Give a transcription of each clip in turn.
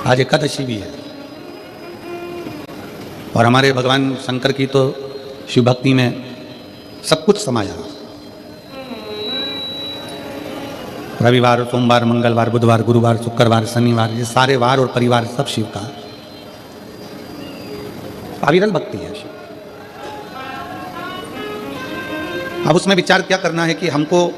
आज एकादशी भी है और हमारे भगवान शंकर की तो शिव भक्ति में सब कुछ समाया। रविवार, सोमवार, मंगलवार, बुधवार, गुरुवार, शुक्रवार, शनिवार, ये सारे वार और परिवार सब शिव का अविरल भक्ति है शिव। अब उसमें विचार क्या करना है कि हमको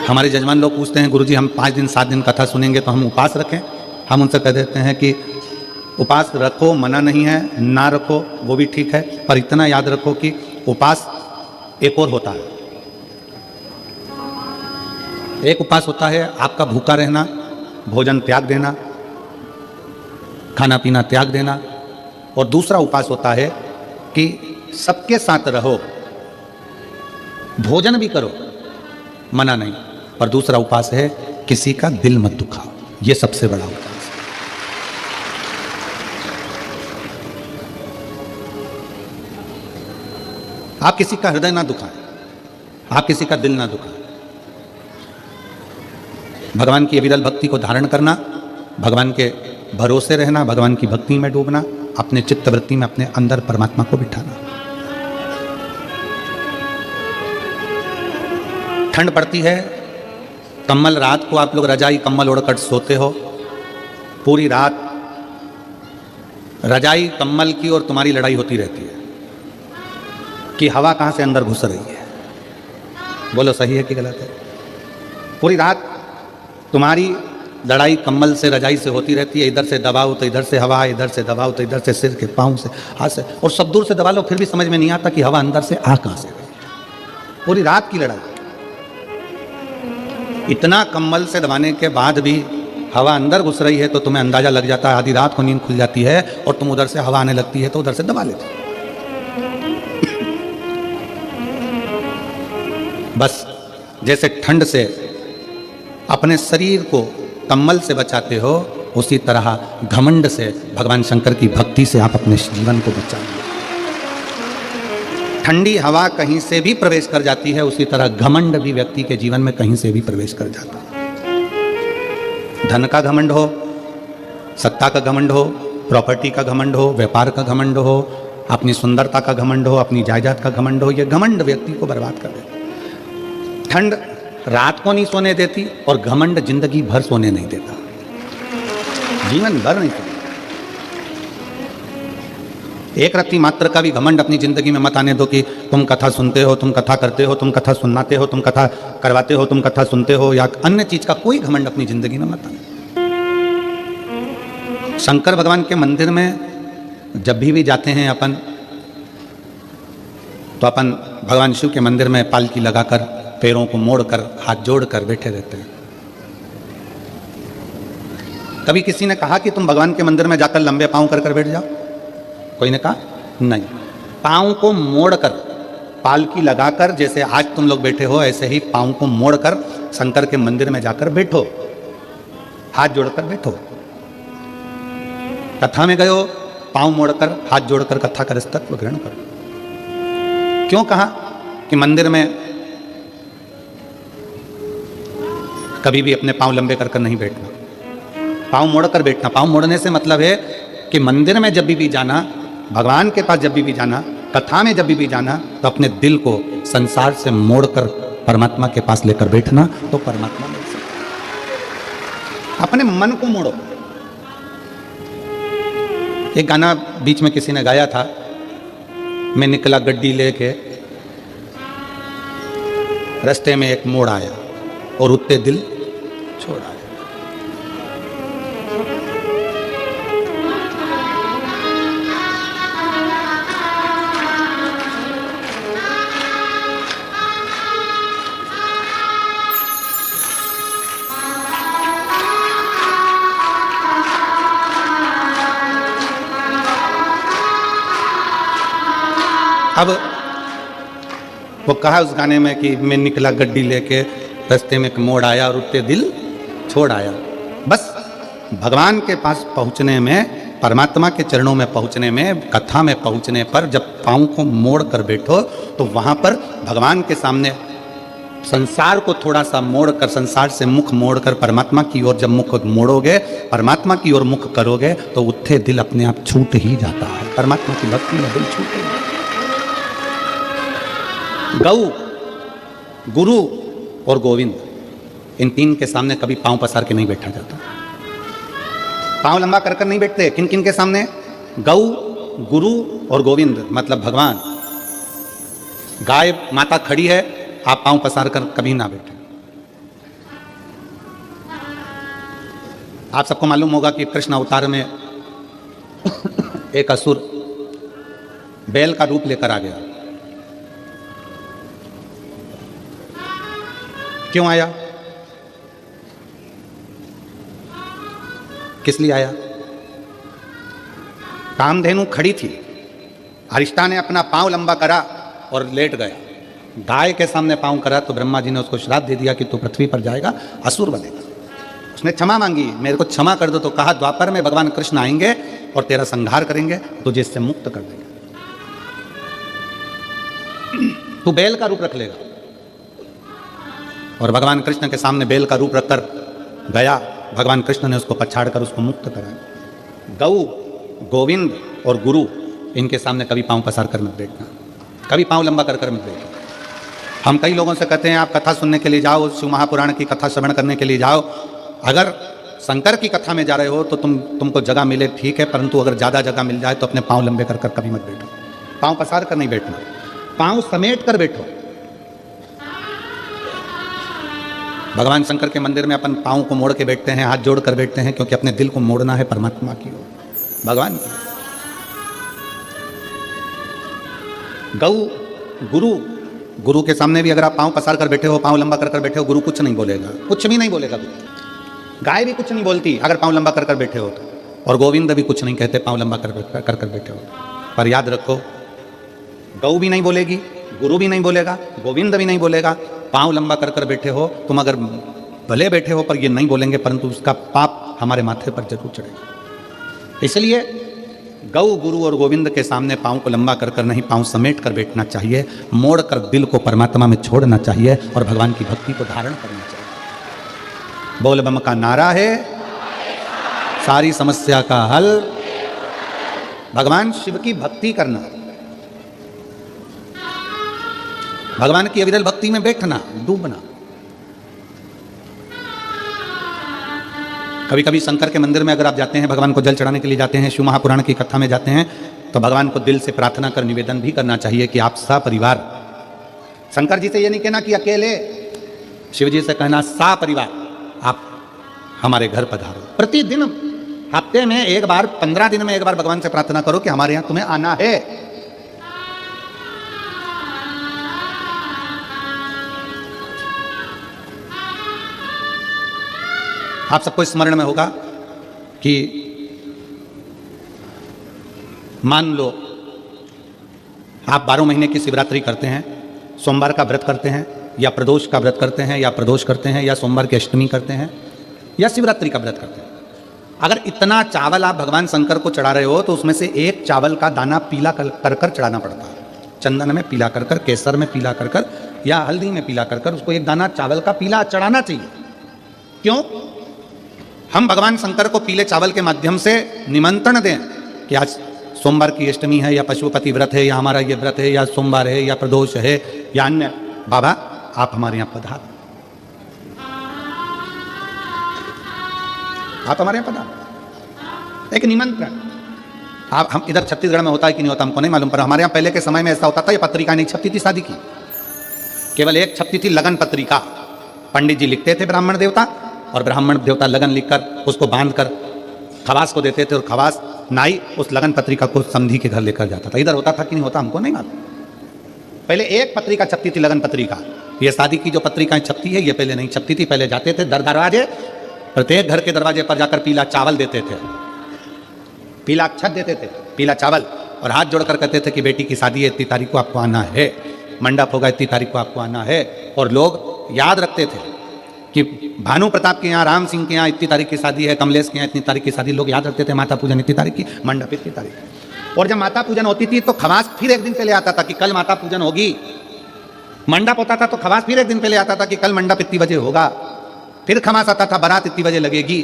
हमारे जजमान लोग पूछते हैं, गुरुजी हम 5 दिन 7 दिन कथा सुनेंगे तो हम उपवास रखें? हम उनसे कह देते हैं कि उपवास रखो, मना नहीं है, ना रखो वो भी ठीक है, पर इतना याद रखो कि उपवास एक और होता है। एक उपवास होता है आपका भूखा रहना, भोजन त्याग देना, खाना पीना त्याग देना, और दूसरा उपवास होता है कि सबके साथ रहो, भोजन भी करो, मना नहीं, पर दूसरा उपवास है किसी का दिल मत दुखाओ। ये सबसे बड़ा उपवास है। आप किसी का हृदय ना दुखाएं, आप किसी का दिल ना दुखाएं। भगवान की अविरल भक्ति को धारण करना, भगवान के भरोसे रहना, भगवान की भक्ति में डूबना, अपने चित्त वृत्ति में अपने अंदर परमात्मा को बिठाना। ठंड पड़ती है, कम्बल, रात को आप लोग रजाई कम्बल ओढ़कर सोते हो, पूरी रात रजाई कम्बल की और तुम्हारी लड़ाई होती रहती है कि हवा कहाँ से अंदर घुस रही है। बोलो सही है कि गलत है? पूरी रात तुम्हारी लड़ाई कम्बल से, रजाई से होती रहती है। इधर से दबाओ तो इधर से हवा, इधर से दबाओ तो इधर से, सिर के पाँव से, हाथ से, और सब दूर से दबा लो फिर भी समझ में नहीं आता कि हवा अंदर से आ कहाँ से रही। पूरी रात की लड़ाई, इतना कम्बल से दबाने के बाद भी हवा अंदर घुस रही है तो तुम्हें अंदाजा लग जाता है। आधी रात को नींद खुल जाती है और तुम उधर से हवा आने लगती है तो उधर से दबा लेते हो। बस जैसे ठंड से अपने शरीर को कम्बल से बचाते हो, उसी तरह घमंड से, भगवान शंकर की भक्ति से आप अपने जीवन को बचाएं। ठंडी हवा कहीं से भी प्रवेश कर जाती है, उसी तरह घमंड भी व्यक्ति के जीवन में कहीं से भी प्रवेश कर जाता है। धन का घमंड हो, सत्ता का घमंड हो, प्रॉपर्टी का घमंड हो, व्यापार का घमंड हो, अपनी सुंदरता का घमंड हो, अपनी जायदाद का घमंड हो, यह घमंड व्यक्ति को बर्बाद कर देता है। ठंड रात को नहीं सोने देती और घमंड जिंदगी भर सोने नहीं देता, जीवन भर नहीं सोने। एक रत्ती मात्र का भी घमंड अपनी जिंदगी में मत आने दो कि तुम कथा सुनते हो, तुम कथा करते हो, तुम कथा सुनाते हो, तुम कथा करवाते हो, तुम कथा सुनते हो, या अन्य चीज का कोई घमंड अपनी जिंदगी में मत आने। शंकर भगवान के मंदिर में जब भी जाते हैं अपन, तो अपन भगवान शिव के मंदिर में पालकी लगाकर, पैरों को मोड़कर, हाथ जोड़कर बैठे रहते हैं। कभी किसी ने कहा कि तुम भगवान के मंदिर में जाकर लंबे पांव कर बैठ जाओ? कोई ने कहा नहीं। पांव को मोड़कर, पालकी लगाकर, जैसे आज तुम लोग बैठे हो ऐसे ही पांव को मोड़कर शंकर के मंदिर में जाकर बैठो, हाथ जोड़कर बैठो। कथा में गए हो, पांव मोड़कर, हाथ जोड़कर कथा का तत्व ग्रहण करो। क्यों कहा कि मंदिर में कभी भी अपने पांव लंबे कर नहीं बैठना, पांव मोड़कर बैठना। पांव मोड़ने से मतलब है कि मंदिर में जब भी जाना, भगवान के पास जब भी जाना, कथा में जब भी जाना, तो अपने दिल को संसार से मोड़कर परमात्मा के पास लेकर बैठना, तो परमात्मा मिल सकता। अपने मन को मोड़ो। एक गाना बीच में किसी ने गाया था, मैं निकला गड्डी लेके, रास्ते में एक मोड़ आया और उत्ते दिल छोड़ आया। अब वो कहा उस गाने में कि मैं निकला गड्डी लेके, रास्ते में एक मोड़ आया और उत्ते दिल छोड़ आया। बस भगवान के पास पहुंचने में, परमात्मा के चरणों में पहुंचने में, कथा में पहुंचने पर जब पाँव को मोड़ कर बैठो तो वहाँ पर भगवान के सामने संसार को थोड़ा सा मोड़कर, संसार से मुख मोड़कर परमात्मा की ओर जब मुख मोड़ोगे, परमात्मा की ओर मुख करोगे, तो उत्थे दिल अपने आप छूट ही जाता है। परमात्मा की भक्ति में दिल छूटे। गौ, गुरु और गोविंद, इन तीन के सामने कभी पांव पसार के नहीं बैठा जाता। पांव लंबा कर कर नहीं बैठते। किन किन के सामने? गौ, गुरु और गोविंद, मतलब भगवान। गाय माता खड़ी है, आप पांव पसार कर कभी ना बैठे। आप सबको मालूम होगा कि कृष्ण अवतार में एक असुर बैल का रूप लेकर आ गया। क्यों आया? किस लिए आया? कामधेनु खड़ी थी, अरिष्टा ने अपना पांव लंबा करा और लेट गया। गाय के सामने पांव करा तो ब्रह्मा जी ने उसको श्राप दे दिया कि तू पृथ्वी पर जाएगा, असुर बनेगा। उसने क्षमा मांगी, मेरे को क्षमा कर दो। तो कहा द्वापर में भगवान कृष्ण आएंगे और तेरा संहार करेंगे, तुझे इससे मुक्त कर देंगे। तू बैल का रूप रख लेगा। और भगवान कृष्ण के सामने बैल का रूप रखकर गया। भगवान कृष्ण ने उसको पछाड़ कर उसको मुक्त कराया। गौ, गोविंद और गुरु, इनके सामने कभी पांव पसार कर मत बैठना, कभी पांव लंबा कर कर मत बैठना। हम कई लोगों से कहते हैं आप कथा सुनने के लिए जाओ, शिव महापुराण की कथा श्रवण करने के लिए जाओ। अगर शंकर की कथा में जा रहे हो तो तुमको जगह मिले ठीक है, परंतु अगर ज़्यादा जगह मिल जाए तो अपने पांव लंबे कर कर कभी मत बैठो। पांव पसार कर नहीं बैठना, पांव समेट कर बैठो। भगवान शंकर के मंदिर में अपन पांव को मोड़ के बैठते हैं, हाथ जोड़ कर बैठते हैं, क्योंकि अपने दिल को मोड़ना है परमात्मा की ओर, भगवान की। गौ, गुरु, गुरु के सामने भी अगर आप पांव पसार कर बैठे हो, पांव लंबा कर कर बैठे हो, गुरु कुछ नहीं बोलेगा, कुछ भी नहीं बोलेगा। गाय भी कुछ नहीं बोलती अगर पांव लंबा कर कर बैठे हो तो, और गोविंद भी कुछ नहीं कहते पांव लंबा कर कर बैठे हो। पर याद रखो, गौ भी नहीं बोलेगी, गुरु भी नहीं बोलेगा, गोविंद भी नहीं बोलेगा। पांव लंबा कर कर बैठे हो तुम, अगर भले बैठे हो पर ये नहीं बोलेंगे, परंतु उसका पाप हमारे माथे पर जरूर चढ़ेगा। इसलिए गौ, गुरु और गोविंद के सामने पांव को लंबा कर कर नहीं, पांव समेट कर बैठना चाहिए। मोड़ कर दिल को परमात्मा में छोड़ना चाहिए और भगवान की भक्ति को धारण करना चाहिए। बोल बम का नारा है, सारी समस्या का हल। भगवान शिव की भक्ति करना, भगवान की अविरल भक्ति में बैठना, डूबना। कभी कभी शंकर के मंदिर में अगर आप जाते हैं, भगवान को जल चढ़ाने के लिए जाते हैं, शिव महापुराण की कथा में जाते हैं, तो भगवान को दिल से प्रार्थना कर निवेदन भी करना चाहिए कि आप सपरिवार, शंकर जी से ये नहीं कहना कि अकेले, शिव जी से कहना सपरिवार आप हमारे घर पधारो। प्रतिदिन, हफ्ते में एक बार, 15 दिन में एक बार भगवान से प्रार्थना करो कि हमारे यहां तुम्हें आना है। आप सबको स्मरण में होगा कि मान लो आप 12 महीने की शिवरात्रि करते हैं, सोमवार का व्रत करते हैं, या प्रदोष का व्रत करते हैं, या प्रदोष करते हैं, या सोमवार की अष्टमी करते हैं, या शिवरात्रि का व्रत करते हैं। अगर इतना चावल आप भगवान शंकर को चढ़ा रहे हो तो उसमें से एक चावल का दाना पीला कर कर चढ़ाना पड़ता है। चंदन में पीला कर कर, केसर में पीला कर कर, या हल्दी में पीला कर कर उसको एक दाना चावल का पीला चढ़ाना चाहिए। क्यों? हम भगवान शंकर को पीले चावल के माध्यम से निमंत्रण दें कि आज सोमवार की अष्टमी है, या पशुपति व्रत है, या हमारा ये व्रत है, या सोमवार है, या प्रदोष है, या अन्य, बाबा आप हमारे यहाँ पधार, आप हमारे यहाँ पधार। एक निमंत्रण। आप हम इधर छत्तीसगढ़ में होता है कि नहीं होता हमको नहीं मालूम, पर हमारे यहाँ पहले के समय में ऐसा होता था, ये पत्रिका नहीं छपती थी शादी की, केवल एक छपती थी लगन पत्रिका। पंडित जी लिखते थे ब्राह्मण देवता, और ब्राह्मण देवता लगन लिखकर उसको बांधकर खवास को देते थे, और खवास नाई उस लगन पत्रिका को समधी के घर लेकर जाता था। इधर होता था कि नहीं होता हमको नहीं मालूम। पहले एक पत्रिका छपती थी लगन पत्रिका। ये शादी की जो पत्रिकाएं छपती है ये पहले नहीं छपती थी। पहले जाते थे दरवाजे, प्रत्येक घर के दरवाजे पर जाकर पीला चावल देते थे, पीला अक्षत देते थे, पीला चावल, और हाथ जोड़कर कहते थे कि बेटी की शादी है, इतनी तारीख को आपको आना है, मंडप होगा इतनी तारीख को आपको आना है। और लोग याद रखते थे कि भानु प्रताप के यहाँ, राम सिंह के यहाँ इतनी तारीख की शादी है, कमलेश के यहाँ इतनी तारीख की शादी, लोग याद रखते थे। माता पूजन इतनी तारीख की, मंडप इतनी तारीख। और जब माता पूजन होती थी तो खवास फिर एक दिन पहले आता था कि कल माता पूजन होगी, मंडप होता था तो खवास फिर एक दिन पहले आता था कि कल मंडप इतनी बजे होगा, फिर खमास आता था बारात इतनी बजे लगेगी,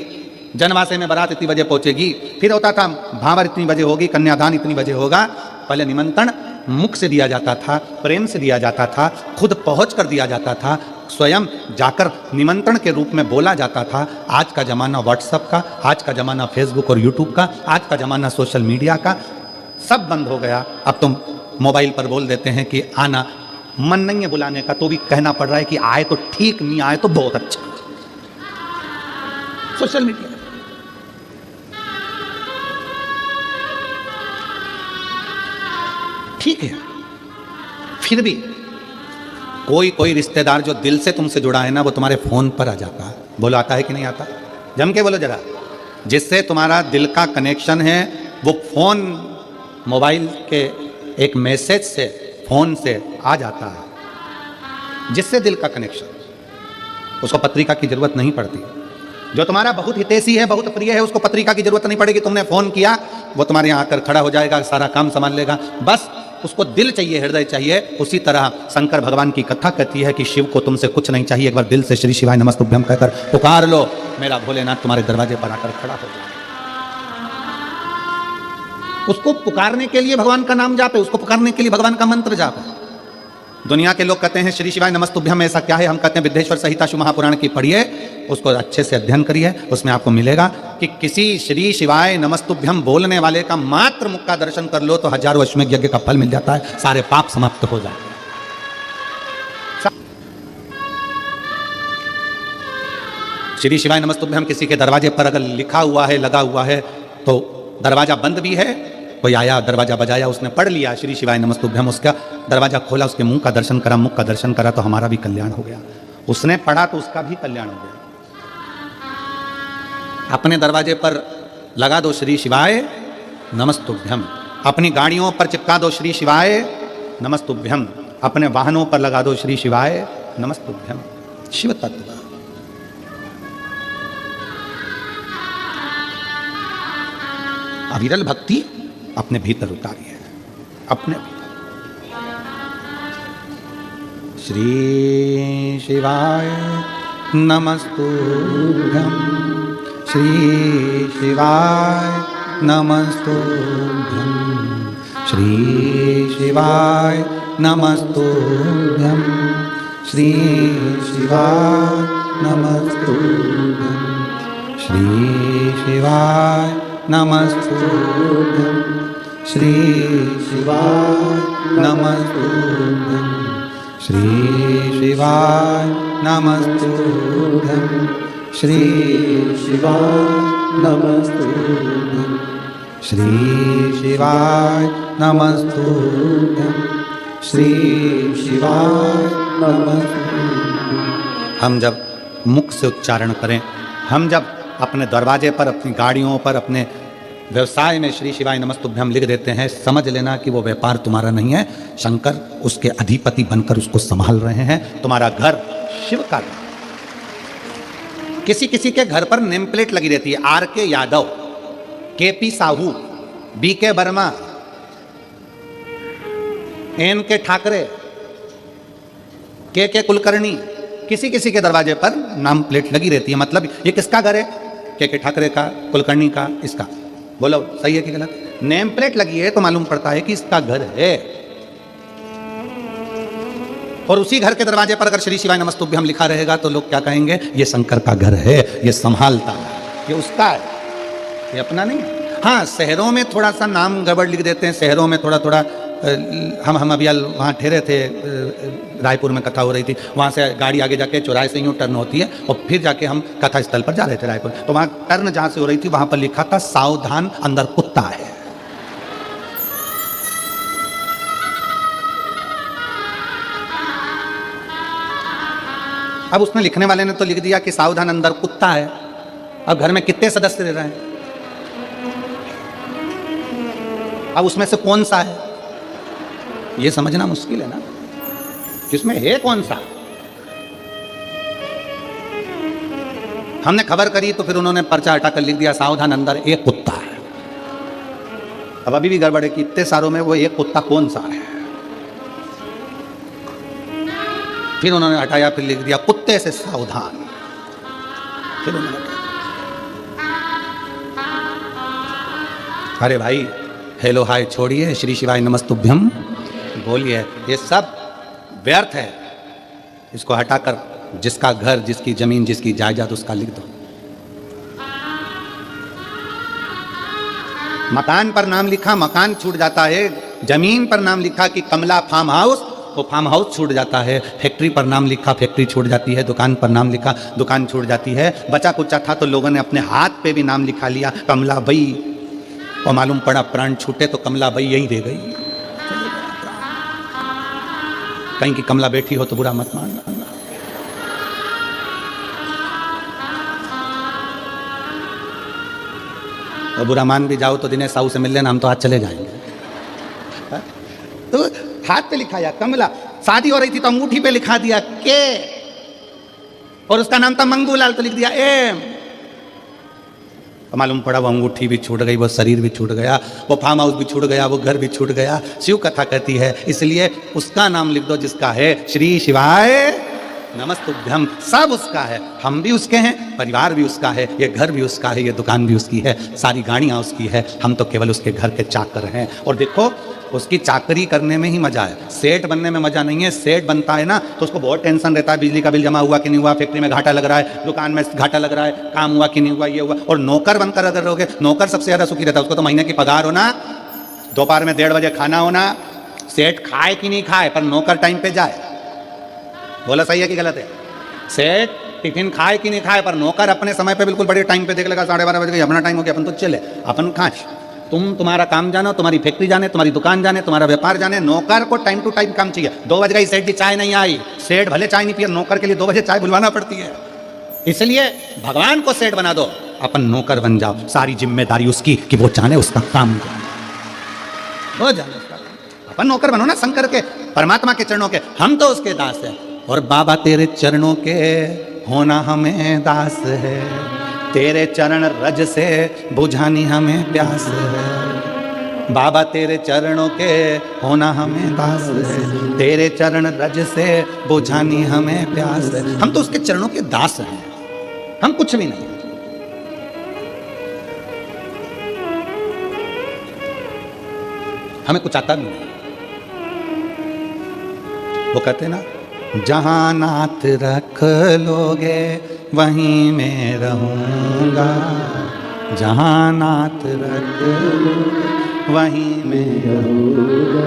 जनवासे में बारात इतनी बजे पहुंचेगी, फिर होता था भावर इतनी बजे होगी, कन्यादान इतनी बजे होगा। पहले निमंत्रण मुख से दिया जाता था, प्रेम से दिया जाता था, खुद पहुंच कर दिया जाता था, स्वयं जाकर निमंत्रण के रूप में बोला जाता था। आज का ज़माना व्हाट्सएप का, आज का ज़माना फेसबुक और यूट्यूब का, आज का ज़माना सोशल मीडिया का, सब बंद हो गया। अब तुम मोबाइल पर बोल देते हैं कि आना, मन नहीं है बुलाने का तो भी कहना पड़ रहा है कि आए तो ठीक, नहीं आए तो बहुत अच्छा। सोशल मीडिया ठीक है, फिर भी कोई कोई रिश्तेदार जो दिल से तुमसे जुड़ा है ना, वो तुम्हारे फोन पर आ जाता है। बोलो आता है कि नहीं आता? जम के बोलो जरा। जिससे तुम्हारा दिल का कनेक्शन है वो फोन, मोबाइल के एक मैसेज से, फोन से आ जाता है। जिससे दिल का कनेक्शन, उसको पत्रिका की जरूरत नहीं पड़ती। जो तुम्हारा बहुत हितैषी है, बहुत प्रिय है, उसको पत्रिका की जरूरत नहीं पड़ेगी। तुमने फोन किया, वो तुम्हारे यहाँ आकर खड़ा हो जाएगा, सारा काम संभाल लेगा। बस उसको दिल चाहिए, हृदय चाहिए। उसी तरह शंकर भगवान की कथा कहती है कि शिव को तुमसे कुछ नहीं चाहिए, एक बार दिल से श्री शिवाय नमस्तुभ्यम कहकर पुकार लो, मेरा भोलेनाथ तुम्हारे दरवाजे पर आकर खड़ा हो जाए। उसको पुकारने के लिए भगवान का नाम जाप है, उसको पुकारने के लिए भगवान का मंत्र जाप है। दुनिया के लोग कहते हैं श्री शिवाय नमस्तुभ्यम ऐसा क्या है? हम कहते हैं विद्येश्वर संहिता शिव महापुराण की पढ़िए, उसको अच्छे से अध्ययन करिए, उसमें आपको मिलेगा कि किसी श्री शिवाय नमस्तुभ्यम बोलने वाले का मात्र मुख का दर्शन कर लो तो हजारों अश्वमेध यज्ञ का फल मिल जाता है, सारे पाप समाप्त हो जाते हैं। श्री शिवाय नमस्तुभ्यम किसी के दरवाजे पर अगर लिखा हुआ है, लगा हुआ है, तो दरवाजा बंद भी है, कोई आया दरवाजा बजाया, उसने पढ़ लिया श्री शिवाय नमस्तुभ्यम, उसका दरवाजा खोला, उसके मुंह का दर्शन करा, मुख का दर्शन करा, तो हमारा भी कल्याण हो गया। उसने पढ़ा तो उसका भी कल्याण हो गया। अपने दरवाजे पर लगा दो श्री शिवाय नमस्तुभ्यम, अपनी गाड़ियों पर चिपका दो श्री शिवाय नमस्तुभ्यम, अपने वाहनों पर लगा दो श्री शिवाय नमस्तुभ्यम। शिव तत्व अविरल भक्ति अपने भीतर उतारिए, अपने श्री शिवाय नमस्तुभ्यम, श्री शिवाय नमस्तुभ्यम, श्री शिवाय नमस्तुभ्यम, श्री शिवाय नमस्तुभ्यम, श्री शिवाय नमस्तुभ्यम, श्री शिवाय नमस्तुभ्यम, श्री शिवाय नमस्तुभ्यम, श्री शिवाय नमस्तुभ्यम, श्री शिवाय नमस्तुभ्यम, श्री शिवाय नमस्तुभ्यम। हम जब मुख से उच्चारण करें, हम जब अपने दरवाजे पर, अपनी गाड़ियों पर, अपने व्यवसाय में श्री शिवाय नमस्तुभ्यम लिख देते हैं, समझ लेना कि वो व्यापार तुम्हारा नहीं है, शंकर उसके अधिपति बनकर उसको संभाल रहे हैं। तुम्हारा घर शिव का घर। किसी किसी के घर पर नेम प्लेट लगी रहती है, R K. Yadav, K P. Sahu, B K. Verma, N K. Thackeray, K Kulkarni, किसी किसी के दरवाजे पर नाम प्लेट लगी रहती है। मतलब ये किसका घर है? के ठाकरे का, कुलकर्णी का, इसका। बोलो सही है कि गलत? नेम प्लेट लगी है तो मालूम पड़ता है कि इसका घर है। और उसी घर के दरवाजे पर अगर श्री शिवाय नमस्तुभ्यम लिखा रहेगा तो लोग क्या कहेंगे? ये शंकर का घर है, ये संभालता है, ये उसका है, ये अपना नहीं। हाँ, शहरों में थोड़ा सा नाम गड़बड़ लिख देते हैं, शहरों में थोड़ा थोड़ा। हम अभी वहाँ ठहरे थे, रायपुर में कथा हो रही थी, वहाँ से गाड़ी आगे जाके चौराहे से यूँ टर्न होती है और फिर जाके हम कथा स्थल पर जा रहे थे रायपुर, तो वहाँ टर्न जहाँ से हो रही थी वहाँ पर लिखा था सावधान अंदर कुत्ता है। अब उसने, लिखने वाले ने तो लिख दिया कि सावधान अंदर कुत्ता है। अब घर में कितने सदस्य रह रहे हैं? अब उसमें से कौन सा है ये समझना मुश्किल है ना, किसमें है कौन सा। हमने खबर करी तो फिर उन्होंने पर्चा हटाकर लिख दिया सावधान अंदर एक कुत्ता है। अब अभी भी गड़बड़ है कि इतने सारों में वो एक कुत्ता कौन सा है। फिर उन्होंने हटाया, फिर लिख दिया कुत्ते से सावधान। फिर उन्होंने हटाया। अरे भाई, हेलो हाय छोड़िए, श्री शिवाय नमस्तुभ्यम बोलिए, ये सब व्यर्थ है। इसको हटाकर जिसका घर, जिसकी जमीन, जिसकी जायदाद, उसका लिख दो। मकान पर नाम लिखा, मकान छूट जाता है। जमीन पर नाम लिखा कि कमला फार्म हाउस, वो फार्म हाउस छूट जाता है। फैक्ट्री पर नाम लिखा, फैक्ट्री छूट जाती है। दुकान पर नाम लिखा, दुकान छूट जाती है। बचा कुचा था तो लोगों ने अपने हाथ पे भी नाम लिखा लिया, कमला बई, और मालूम पड़ा प्राण छूटे तो कमला बई यही रह गई। कहीं की कमला बैठी हो तो बुरा मत मानना। और बुरा मान भी जाओ तो दिनेश साहू से मिल लेना, हम तो आज चले जाएंगे। तो हाथ पे लिखा या कमला, शादी हो रही थी तो अंगूठी पे लिखा दिया के, और उसका नाम था मंगूलाल तो लिख दिया एम। तो मालूम पड़ा वो अंगूठी भी छूट गई, वो शरीर भी छूट गया, वो फार्म हाउस भी छूट गया, वो घर भी छूट गया। शिव कथा कहती है इसलिए उसका नाम लिख दो जिसका है श्री शिवाय नमस्तुभ्यम। सब उसका है, हम भी उसके हैं, परिवार भी उसका है, ये घर भी उसका है, ये दुकान भी उसकी है, सारी गाड़ियाँ उसकी है। हम तो केवल उसके घर के चाकर हैं। और देखो, उसकी चाकरी करने में ही मजा है, सेठ बनने में मजा नहीं है। सेठ बनता है ना तो उसको बहुत टेंशन रहता है, बिजली का बिल जमा हुआ कि नहीं हुआ, फैक्ट्री में घाटा लग रहा है, दुकान में घाटा लग रहा है, काम हुआ कि नहीं हुआ, ये हुआ। और नौकर बनकर अगर रहोगे, नौकर सबसे ज़्यादा सुखी रहता है। उसको तो महीने की पगार होना, दोपहर में 1:30 बजे खाना होना, सेठ खाए कि नहीं खाए पर नौकर टाइम पे जाए। बोला सही है कि गलत है? सेठ टिफिन खाए कि नहीं खाए पर नौकर अपने समय पे बिल्कुल बड़े टाइम पे देख लेगा, 12:30 बजे अपना टाइम हो गया, अपन तो चले, अपन खाए। तुम्हारा काम जानो, तुम्हारी फैक्ट्री जाने, तुम्हारी दुकान जाने, तुम्हारा व्यापार जाने। नौकर को टाइम टू टाइम काम चाहिए। 2 बज गई, सेठ की चाय नहीं आई, सेठ भले चाय नहीं पिए, नौकर के लिए 2 बजे चाय बुलवाना पड़ती है। इसलिए भगवान को सेठ बना दो, अपन नौकर बन जाओ। सारी जिम्मेदारी उसकी कि वो जाने उसका काम हो जाने उसका। अपन नौकर बनो ना शंकर के, परमात्मा के चरणों के, हम तो उसके दास हैं। और बाबा तेरे चरणों के होना हमें दास है, तेरे चरण रज से बुझानी हमें प्यास है। बाबा तेरे चरणों के होना हमें दास है, तेरे चरण रज से बुझानी हमें प्यास है। हम तो उसके चरणों के दास हैं, हम कुछ भी नहीं। हमें कुछ आता भी नहीं। वो कहते ना, जहाँ नाथ रख लोगे वहीं मैं रहूँगा, जहाँ नाथ रख लोगे वहीं मैं रहूँगा।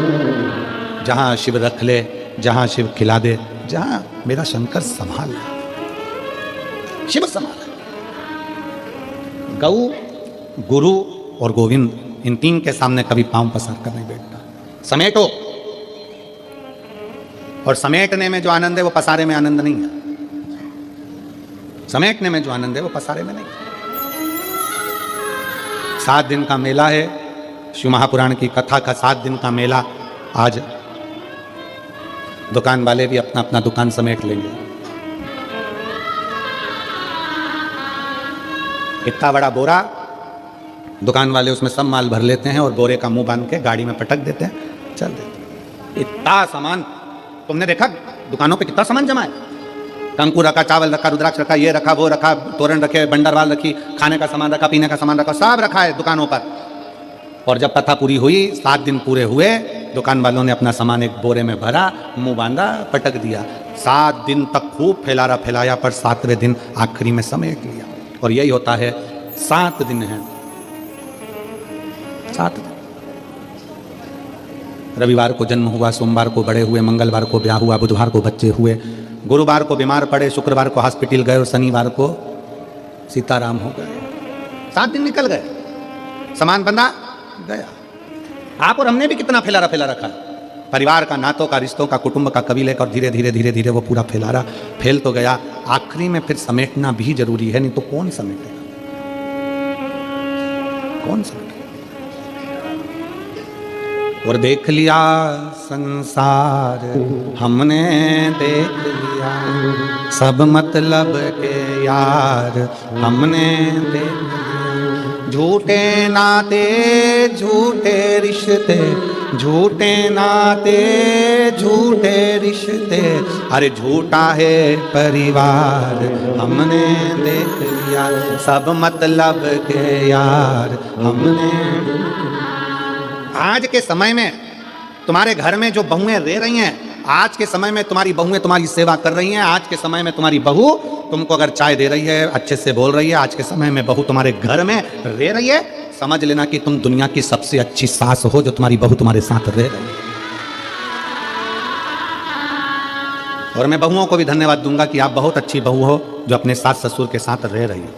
जहाँ शिव रख ले, जहाँ शिव खिला दे, जहाँ मेरा शंकर संभाल ले, शिव संभाल। गौ, गुरु और गोविंद, इन 3 के सामने कभी पांव पसार कर नहीं बैठना। समेटो, और समेटने में जो आनंद है वो पसारे में आनंद नहीं है। समेटने में जो आनंद है वो पसारे में नहीं। 7 दिन का मेला है, शिव महापुराण की कथा का 7 दिन का मेला। आज दुकान वाले भी अपना अपना दुकान समेट लेंगे। इतना बड़ा बोरा, दुकान वाले उसमें सब माल भर लेते हैं और बोरे का मुंह बांध के गाड़ी में पटक देते हैं, चल देते। इतना सामान तुमने देखा दुकानों पे कितना सामान जमा है? कंकु रखा, चावल रखा, रुद्राक्ष रखा, ये रखा, वो रखा, तोरण रखे, बंडरवाल रखी, खाने का सामान रखा, पीने का सामान रखा, सब रखा है दुकानों पर। और जब कथा पूरी हुई, 7 दिन पूरे हुए, दुकान वालों ने अपना सामान एक बोरे में भरा, मुंह बांधा, पटक दिया। 7 दिन तक खूब फैलाया, पर 7वें दिन आखिरी में समेट लिया। और यही होता है, 7 दिन है, 7 दिन। रविवार को जन्म हुआ, सोमवार को बड़े हुए, मंगलवार को ब्याह हुआ, बुधवार को बच्चे हुए, गुरुवार को बीमार पड़े, शुक्रवार को हॉस्पिटल गए और शनिवार को सीताराम हो गए। 7 दिन निकल गए, सामान बंधा गया। आप और हमने भी कितना फैलारा रखा, परिवार का, नातों का, रिश्तों का, कुटुंब का, कबीले का, और धीरे धीरे वो पूरा फैल तो गया। आखिरी में फिर समेटना भी जरूरी है, नहीं तो कौन समेटेगा, कौन समेटेगा? और देख लिया संसार हमने, देख लिया सब मतलब के यार हमने देख लिया। झूठे नाते, झूठे रिश्ते झूठे नाते झूठे रिश्ते, अरे झूठा है परिवार हमने देख लिया, सब मतलब के यार हमने। आज के समय में तुम्हारे घर में जो बहुएं रह रही हैं, आज के समय में तुम्हारी बहुएं तुम्हारी सेवा कर रही हैं, आज के समय में तुम्हारी बहू तुमको अगर चाय दे रही है, अच्छे से बोल रही है, आज के समय में बहू तुम्हारे घर में रह रही है, समझ लेना कि तुम दुनिया की सबसे अच्छी सास हो जो तुम्हारी बहू तुम्हारे साथ रह रही है। और मैं बहुओं को भी धन्यवाद दूंगा कि आप बहुत अच्छी बहू हो जो अपने सास ससुर के साथ रह रही हो।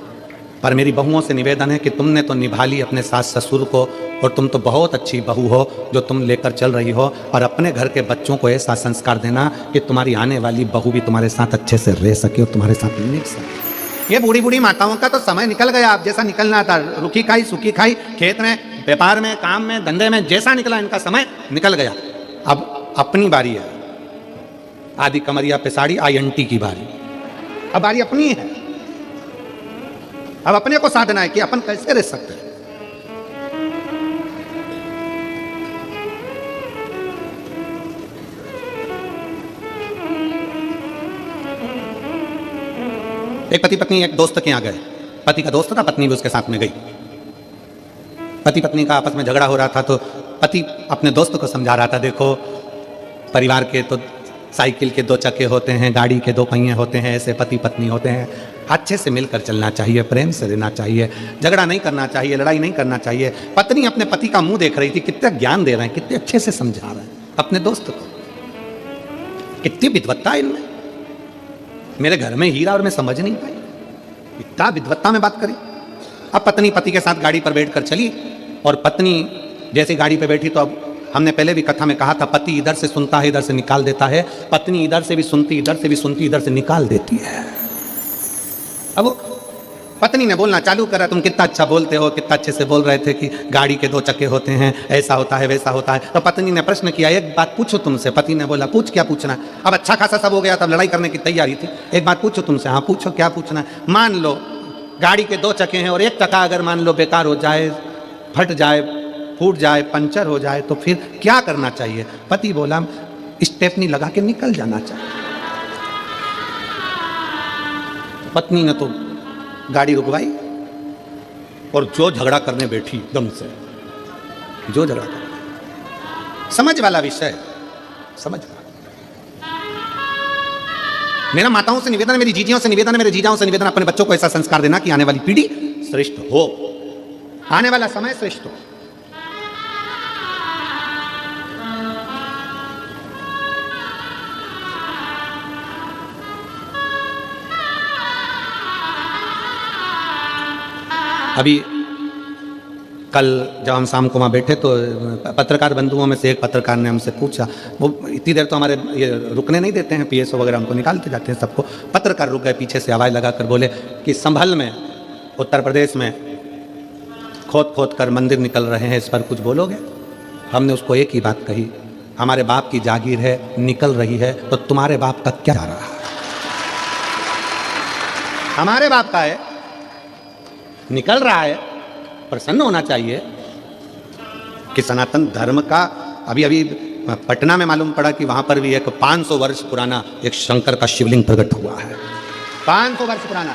पर मेरी बहुओं से निवेदन है कि तुमने तो निभा ली अपने सास ससुर को, और तुम तो बहुत अच्छी बहू हो जो तुम लेकर चल रही हो, और अपने घर के बच्चों को ऐसा संस्कार देना कि तुम्हारी आने वाली बहू भी तुम्हारे साथ अच्छे से रह सके और तुम्हारे साथ निभ सके। ये बूढ़ी बूढ़ी माताओं का तो समय निकल गया, अब जैसा निकलना था, रुखी खाई सूखी खाई, खेत में, व्यापार में, काम में, धंधे में, जैसा निकला इनका समय निकल गया। अब अपनी बारी है, आदि कमरिया पेशाड़ी INT की बारी, अब बारी अपनी है। अब अपने को साधना है कि अपन कैसे रह सकते हैं। एक पति पत्नी एक दोस्त के यहाँ गए, पति का दोस्त था, पत्नी भी उसके साथ में गई। पति पत्नी का आपस में झगड़ा हो रहा था, तो पति अपने दोस्त को समझा रहा था, देखो परिवार के तो साइकिल के 2 चक्के होते हैं, गाड़ी के 2 पहिए होते हैं, ऐसे पति पत्नी होते हैं, अच्छे से मिलकर चलना चाहिए, प्रेम से रहना चाहिए, झगड़ा नहीं करना चाहिए, लड़ाई नहीं करना चाहिए। पत्नी अपने पति का मुंह देख रही थी, कितना ज्ञान दे रहे हैं, कितने अच्छे से समझा रहे हैं अपने दोस्त को, कितनी विद्वत्ता है इनमें। मेरे घर में हीरा और मैं समझ नहीं पाई, इतना विद्वत्ता में बात करी। अब पत्नी पति के साथ गाड़ी पर बैठकर चली, और पत्नी जैसे गाड़ी पर बैठी तो अब हमने पहले भी कथा में कहा था, पति इधर से सुनता है इधर से निकाल देता है, पत्नी इधर से भी सुनती इधर से भी सुनती इधर से निकाल देती है। अब पत्नी ने बोलना चालू करा, तुम कितना अच्छा बोलते हो, कितना अच्छे से बोल रहे थे कि गाड़ी के 2 चक्के होते हैं, ऐसा होता है वैसा होता है। तो पत्नी ने प्रश्न किया, एक बात पूछो तुमसे। पति ने बोला, पूछ, क्या पूछना है। अब अच्छा खासा सब हो गया, तब लड़ाई करने की तैयारी थी। एक बात पूछो तुमसे। हाँ पूछो, क्या पूछना है। मान लो गाड़ी के 2 चक्के हैं और एक चक्का अगर मान लो बेकार हो जाए, फट जाए, फूट जाए, पंचर हो जाए, तो फिर क्या करना चाहिए। पति बोला, स्टेपनी लगा के निकल जाना चाहिए। पत्नी ने तो गाड़ी रुकवाई और जो झगड़ा करने बैठी, एकदम से जो झगड़ा कर, समझ वाला विषय, समझ वाला। मेरा माताओं से निवेदन है, मेरी जीजियों से निवेदन है, मेरे जीजाओं से निवेदन, अपने बच्चों को ऐसा संस्कार देना कि आने वाली पीढ़ी श्रेष्ठ हो, आने वाला समय श्रेष्ठ हो। अभी कल जब हम शाम को वहाँ बैठे तो पत्रकार बंधुओं में से एक पत्रकार ने हमसे पूछा, वो इतनी देर तो हमारे ये रुकने नहीं देते हैं, PSO वगैरह हमको निकालते जाते हैं सबको। पत्रकार रुक गए, पीछे से आवाज़ लगाकर बोले कि संभल में, उत्तर प्रदेश में खोद खोद कर मंदिर निकल रहे हैं, इस पर कुछ बोलोगे। हमने उसको एक ही बात कही, हमारे बाप की जागीर है, निकल रही है, तो तुम्हारे बाप का क्या जा रहा है। हमारे बाप का है, निकल रहा है, प्रसन्न होना चाहिए कि सनातन धर्म का। अभी अभी पटना में मालूम पड़ा कि वहां पर भी एक 500 वर्ष पुराना एक शंकर का शिवलिंग प्रकट हुआ है। 500 वर्ष पुराना।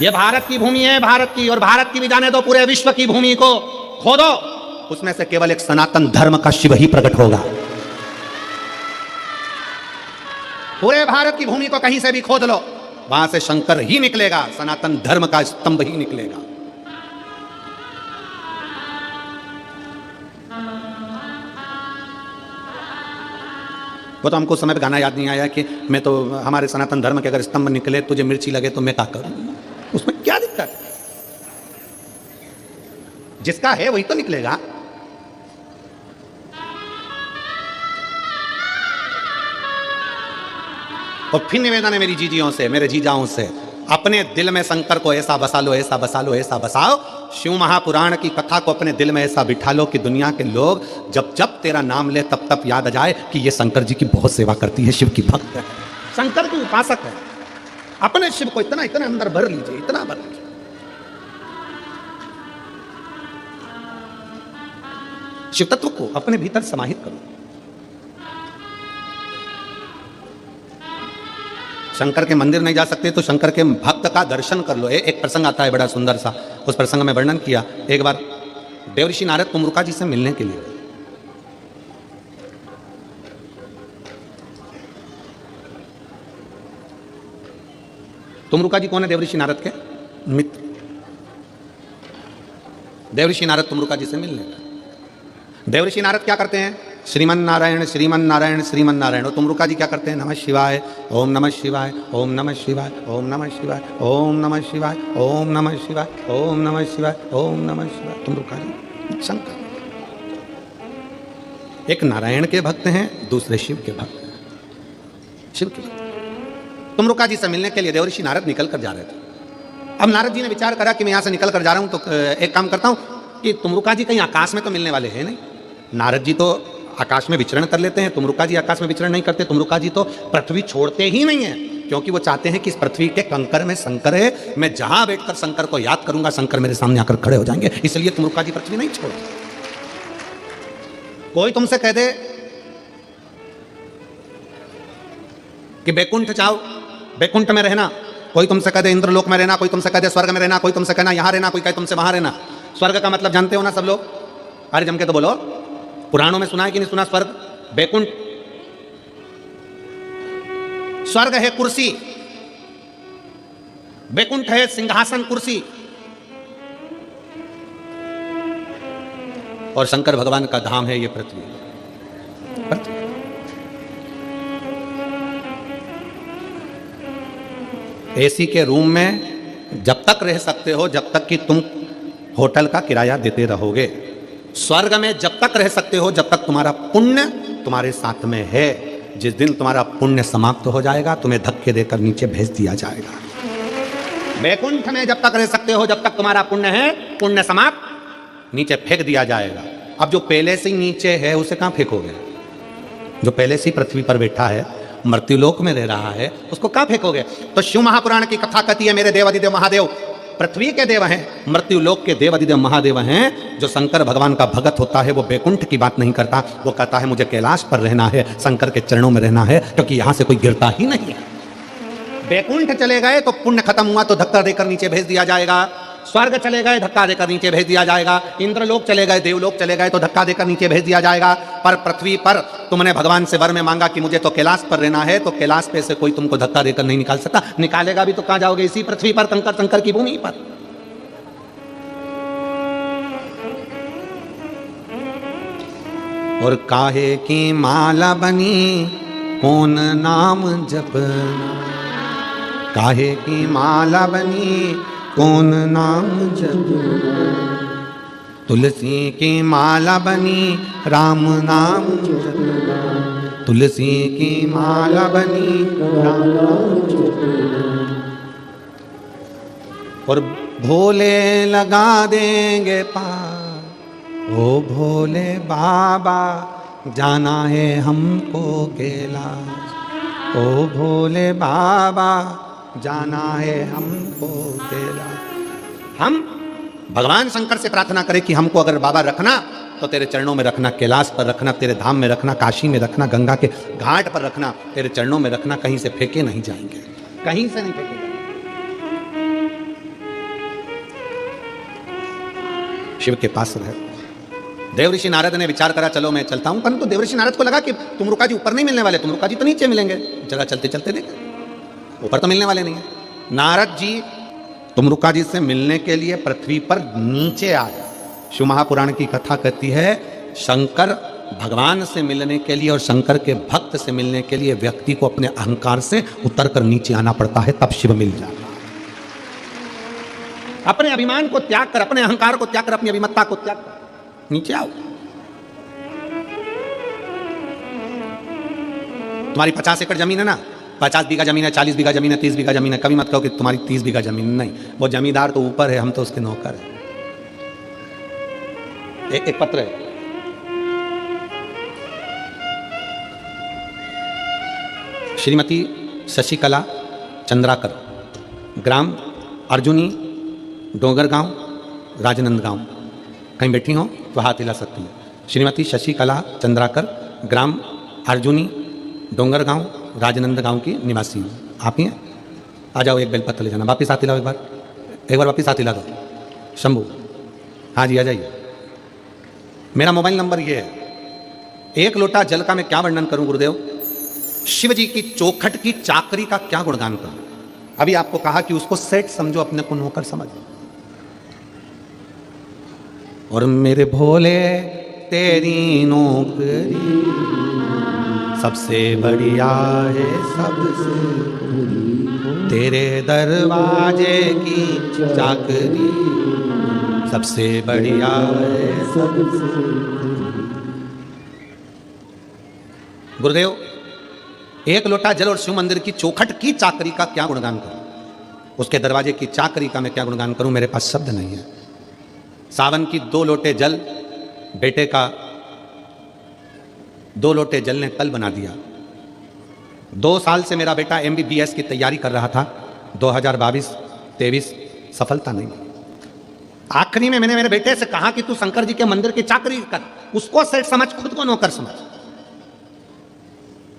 यह भारत की भूमि है, भारत की, और भारत की भी जाने दो, पूरे विश्व की भूमि को खोदो, उसमें से केवल एक सनातन धर्म का शिव ही प्रकट होगा। पूरे भारत की भूमि को कहीं से भी खोद लो, वहां से शंकर ही निकलेगा, सनातन धर्म का स्तंभ ही निकलेगा। वो तो हमको उस समय पे गाना याद नहीं आया कि मैं तो, हमारे सनातन धर्म के अगर स्तंभ निकले, तुझे मिर्ची लगे तो मैं क्या करूं, उसमें क्या दिक्कत है। जिसका है वही तो निकलेगा। और फिर निवेदन है मेरी जीजियों से, मेरे जीजाओं से, अपने दिल में शंकर को ऐसा बसा लो, ऐसा बसा लो, ऐसा बसाओ, शिव महापुराण की कथा को अपने दिल में ऐसा बिठा लो कि दुनिया के लोग जब जब तेरा नाम ले तब तब याद आ जाए कि ये शंकर जी की बहुत सेवा करती है, शिव की भक्त है, शंकर की उपासक है। अपने शिव को इतना इतना अंदर भर लीजिए, इतना भर लीजिए। शिव तत्व को अपने भीतर समाहित करो। शंकर के मंदिर नहीं जा सकते तो शंकर के भक्त का दर्शन कर लो। एक प्रसंग आता है बड़ा सुंदर सा, उस प्रसंग में वर्णन किया। एक बार देवऋषि नारद तुमरुका जी से मिलने के लिए, तुमरुका जी कौन है? देवऋषि नारद के मित्र। देवऋषि नारद तुमरुका जी से मिलने का। देवऋषि नारद क्या करते हैं? श्रीमन नारायण श्रीमन नारायण श्रीमन नारायण। और तुमरुका जी क्या करते हैं? नमः शिवाय ओम नमः शिवाय ओम नमः शिवाय ओम नमः शिवाय ओम नमः शिवाय ओम नमः शिवाय ओम नमः शिवाय ओम नमः शिवाय। तुमरुका जी शंकर, एक नारायण के भक्त हैं, दूसरे शिव के भक्त हैं, शिव के भक्त। तुमरुका जी से मिलने के लिए देवऋषि नारद निकल कर जा रहे थे। अब नारद जी ने विचार करा कि मैं यहां से निकल कर जा रहा हूं तो एक काम करता हूं कि तुमरुका जी कहीं आकाश में तो मिलने वाले हैं नहीं। नारद जी तो आकाश में विचरण कर लेते हैं, तुमरुका जी आकाश में विचरण नहीं करते। तुमरुका जी तो पृथ्वी छोड़ते ही नहीं है, क्योंकि वो चाहते हैं कि इस पृथ्वी के कंकर में शंकर है, मैं जहां बैठकर शंकर को याद करूंगा शंकर मेरे सामने आकर खड़े हो जाएंगे, इसलिए तुमरुका जी पृथ्वी नहीं छोड़ते। कोई तुमसे कह दे कि बैकुंठ जाओ, बैकुंठ में रहना, कोई तुमसे कह दे इंद्रलोक में रहना, कोई तुमसे कह दे स्वर्ग में रहना, कोई तुमसे कहना यहां रहना, कोई कहे तुमसे वहां रहना। स्वर्ग का मतलब जानते हो ना सब लोग? अरे जम के तो बोलो, पुराणों में सुना है कि नहीं सुना? स्वर्ग, बैकुंठ। स्वर्ग है कुर्सी, बैकुंठ है सिंहासन कुर्सी, और शंकर भगवान का धाम है ये पृथ्वी। एसी के रूम में जब तक रह सकते हो जब तक कि तुम होटल का किराया देते रहोगे। स्वर्ग में जब तक रह सकते हो जब तक तुम्हारा पुण्य तुम्हारे साथ में है। जिस दिन तुम्हारा पुण्य समाप्त हो जाएगा तुम्हें धक्के देकर नीचे भेज दिया जाएगा। वैकुंठ में जब तक रह सकते हो जब तक तुम्हारा पुण्य है, पुण्य समाप्त, नीचे फेंक दिया जाएगा। अब जो पहले से ही नीचे है उसे कहां फेंकोगे? जो पहले से ही पृथ्वी पर बैठा है, मृत्युलोक में रह रहा है, उसको कहां फेंकोगे? तो शिव महापुराण की कथा कहती है मेरे देवादिदेव महादेव पृथ्वी के देव हैं, मृत्युलोक के देवादिदेव महादेव हैं। जो शंकर भगवान का भगत होता है वो बैकुंठ की बात नहीं करता, वो कहता है मुझे कैलाश पर रहना है, शंकर के चरणों में रहना है, क्योंकि यहां से कोई गिरता ही नहीं है। बैकुंठ चले गए तो पुण्य खत्म हुआ तो धक्का देकर नीचे भेज दिया जाएगा। स्वर्ग चले गए धक्का देकर नीचे भेज दिया जाएगा। इंद्रलोक चले गए, देवलोक चले गए तो धक्का देकर नीचे भेज दिया जाएगा। पर पृथ्वी पर तुमने भगवान से वर में मांगा कि मुझे तो कैलाश पर रहना है, तो कैलाश पे से कोई तुमको धक्का देकर नहीं निकाल सकता। निकालेगा भी तो कहां जाओगे? इसी पृथ्वी पर, कंकर शंकर की भूमि पर। और काहे की माला बनी कौन नाम जपना, काहे की माला बनी कौन नाम जपना, तुलसी की माला बनी राम नाम जपना, तुलसी की माला बनी राम नाम जपना। और भोले लगा देंगे पार, ओ भोले बाबा जाना है हमको कैलाश, ओ भोले बाबा जाना है हमको कैलाश। हम भगवान शंकर से प्रार्थना करें कि हमको अगर बाबा रखना तो तेरे चरणों में रखना, कैलाश पर रखना, तेरे धाम में रखना, काशी में रखना, गंगा के घाट पर रखना, तेरे चरणों में रखना, कहीं से फेंके नहीं जाएंगे, कहीं से नहीं फेंके। शिव के पास रहे। देवऋषि नारद ने विचार करा चलो मैं चलता हूं, परंतु देवऋषि नारद को लगा कि तुमरुका जी ऊपर नहीं मिलने वाले, तुमरुका जी तो नीचे मिलेंगे, जरा चलते चलते देखें, ऊपर तो मिलने वाले नहीं है। नारद जी तुमरुका जी से मिलने के लिए पृथ्वी पर नीचे आए। शिव महापुराण की कथा कहती है शंकर भगवान से मिलने के लिए और शंकर के भक्त से मिलने के लिए व्यक्ति को अपने अहंकार से उतर कर नीचे आना पड़ता है, तब शिव मिल जाता है। अपने अभिमान को त्याग कर, अपने अहंकार को त्याग कर, अपनी अभिमत्ता को त्याग कर नीचे आओ। तुम्हारी 50 एकड़ जमीन है ना, 50 बीघा जमीन है, 40 बीघा जमीन है, 30 बीघा जमीन है, कभी मत कहो कि तुम्हारी 30 बीघा जमीन नहीं, वो जमींदार तो ऊपर है, हम तो उसके नौकर हैं। एक पत्र है, श्रीमती शशिकला चंद्राकर, ग्राम अर्जुनी, डोंगर गांव, राजनंद गांव, कहीं बैठी हो तो हाथ हिला सकती है। श्रीमती शशिकला चंद्राकर, ग्राम अर्जुनी, डोंगरगांव, राजनंदगांव की निवासी हूँ। आप ही हैं? आ जाओ, एक बेलपत्र ले जाना। वापिस हाथ हिलाओ, एक बार वापिस हाथ हिला दो। शंभू, हाँ जी आ जाइए। मेरा मोबाइल नंबर ये है। एक लोटा जल का मैं क्या वर्णन करूं गुरुदेव? शिव जी की चौखट की चाकरी का क्या गुणगान करूं? अभी आपको कहा कि उसको सेठ समझो, अपने को नौकर समझो। और मेरे भोले तेरी नौकरी सबसे बढ़िया है, सबसे तेरे दरवाजे की चाकरी सबसे बढ़िया है, सबसे। गुरुदेव, एक लोटा जल और शिव मंदिर की चौखट की चाकरी का क्या गुणगान करूं? उसके दरवाजे की चाकरी का मैं क्या गुणगान करूं? मेरे पास शब्द नहीं है। सावन की 2 लोटे जल बेटे का 2 लोटे जल ने कल बना दिया। 2 साल से मेरा बेटा MBBS की तैयारी कर रहा था। 2022-23 सफलता नहीं मिली। आखिरी में मैंने मेरे बेटे से कहा कि तू शंकर जी के मंदिर की चाकरी कर, उसको सेठ समझ, खुद को नौकर समझ।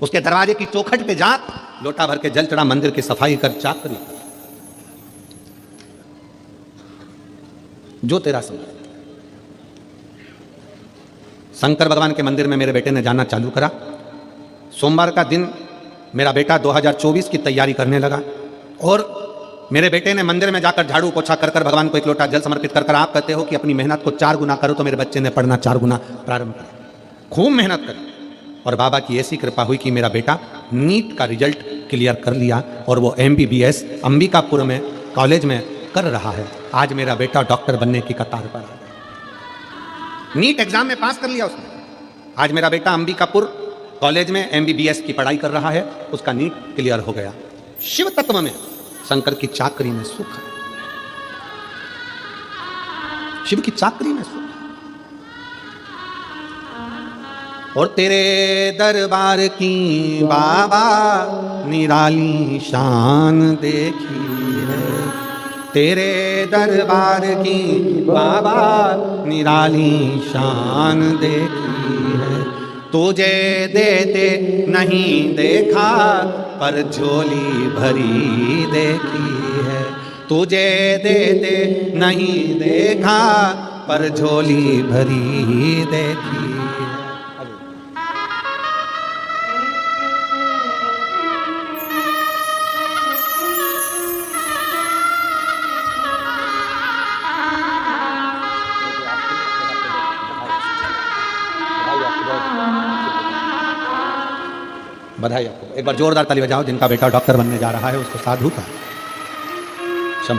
उसके दरवाजे की चौखट पे जा, लोटा भर के जल चढ़ा, मंदिर की सफाई कर, चाकरी कर, जो तेरा समझ। शंकर भगवान के मंदिर में मेरे बेटे ने जाना चालू करा। सोमवार का दिन मेरा बेटा 2024 की तैयारी करने लगा और मेरे बेटे ने मंदिर में जाकर झाड़ू पोछा कर कर भगवान को एक लोटा जल समर्पित कर कर, आप कहते हो कि अपनी मेहनत को 4 गुना करो, तो मेरे बच्चे ने पढ़ना 4 गुना प्रारंभ करा। खूब मेहनत करी और बाबा की ऐसी कृपा हुई कि मेरा बेटा नीट का रिजल्ट क्लियर कर लिया और वो MBBS अंबिकापुर में कॉलेज में कर रहा है। आज मेरा बेटा डॉक्टर बनने की कतार पर आ गया। नीट एग्जाम में पास कर लिया उसने। आज मेरा बेटा अंबिकापुर कॉलेज में MBBS की पढ़ाई कर रहा है, उसका नीट क्लियर हो गया। शिव तत्व में, शंकर की चाकरी में सुख है, शिव की चाकरी में सुख है। और तेरे दरबार की बाबा निराली शान देखी है, तेरे दरबार की बाबा निराली शान देखी है। तुझे देते नहीं देखा पर झोली भरी देखी है, तुझे देते नहीं देखा पर झोली भरी देखी है। बधाई आपको। एक बार जोरदार ताली बजाओ। जिनका बेटा डॉक्टर बनने जा रहा है उसको साधु का शम।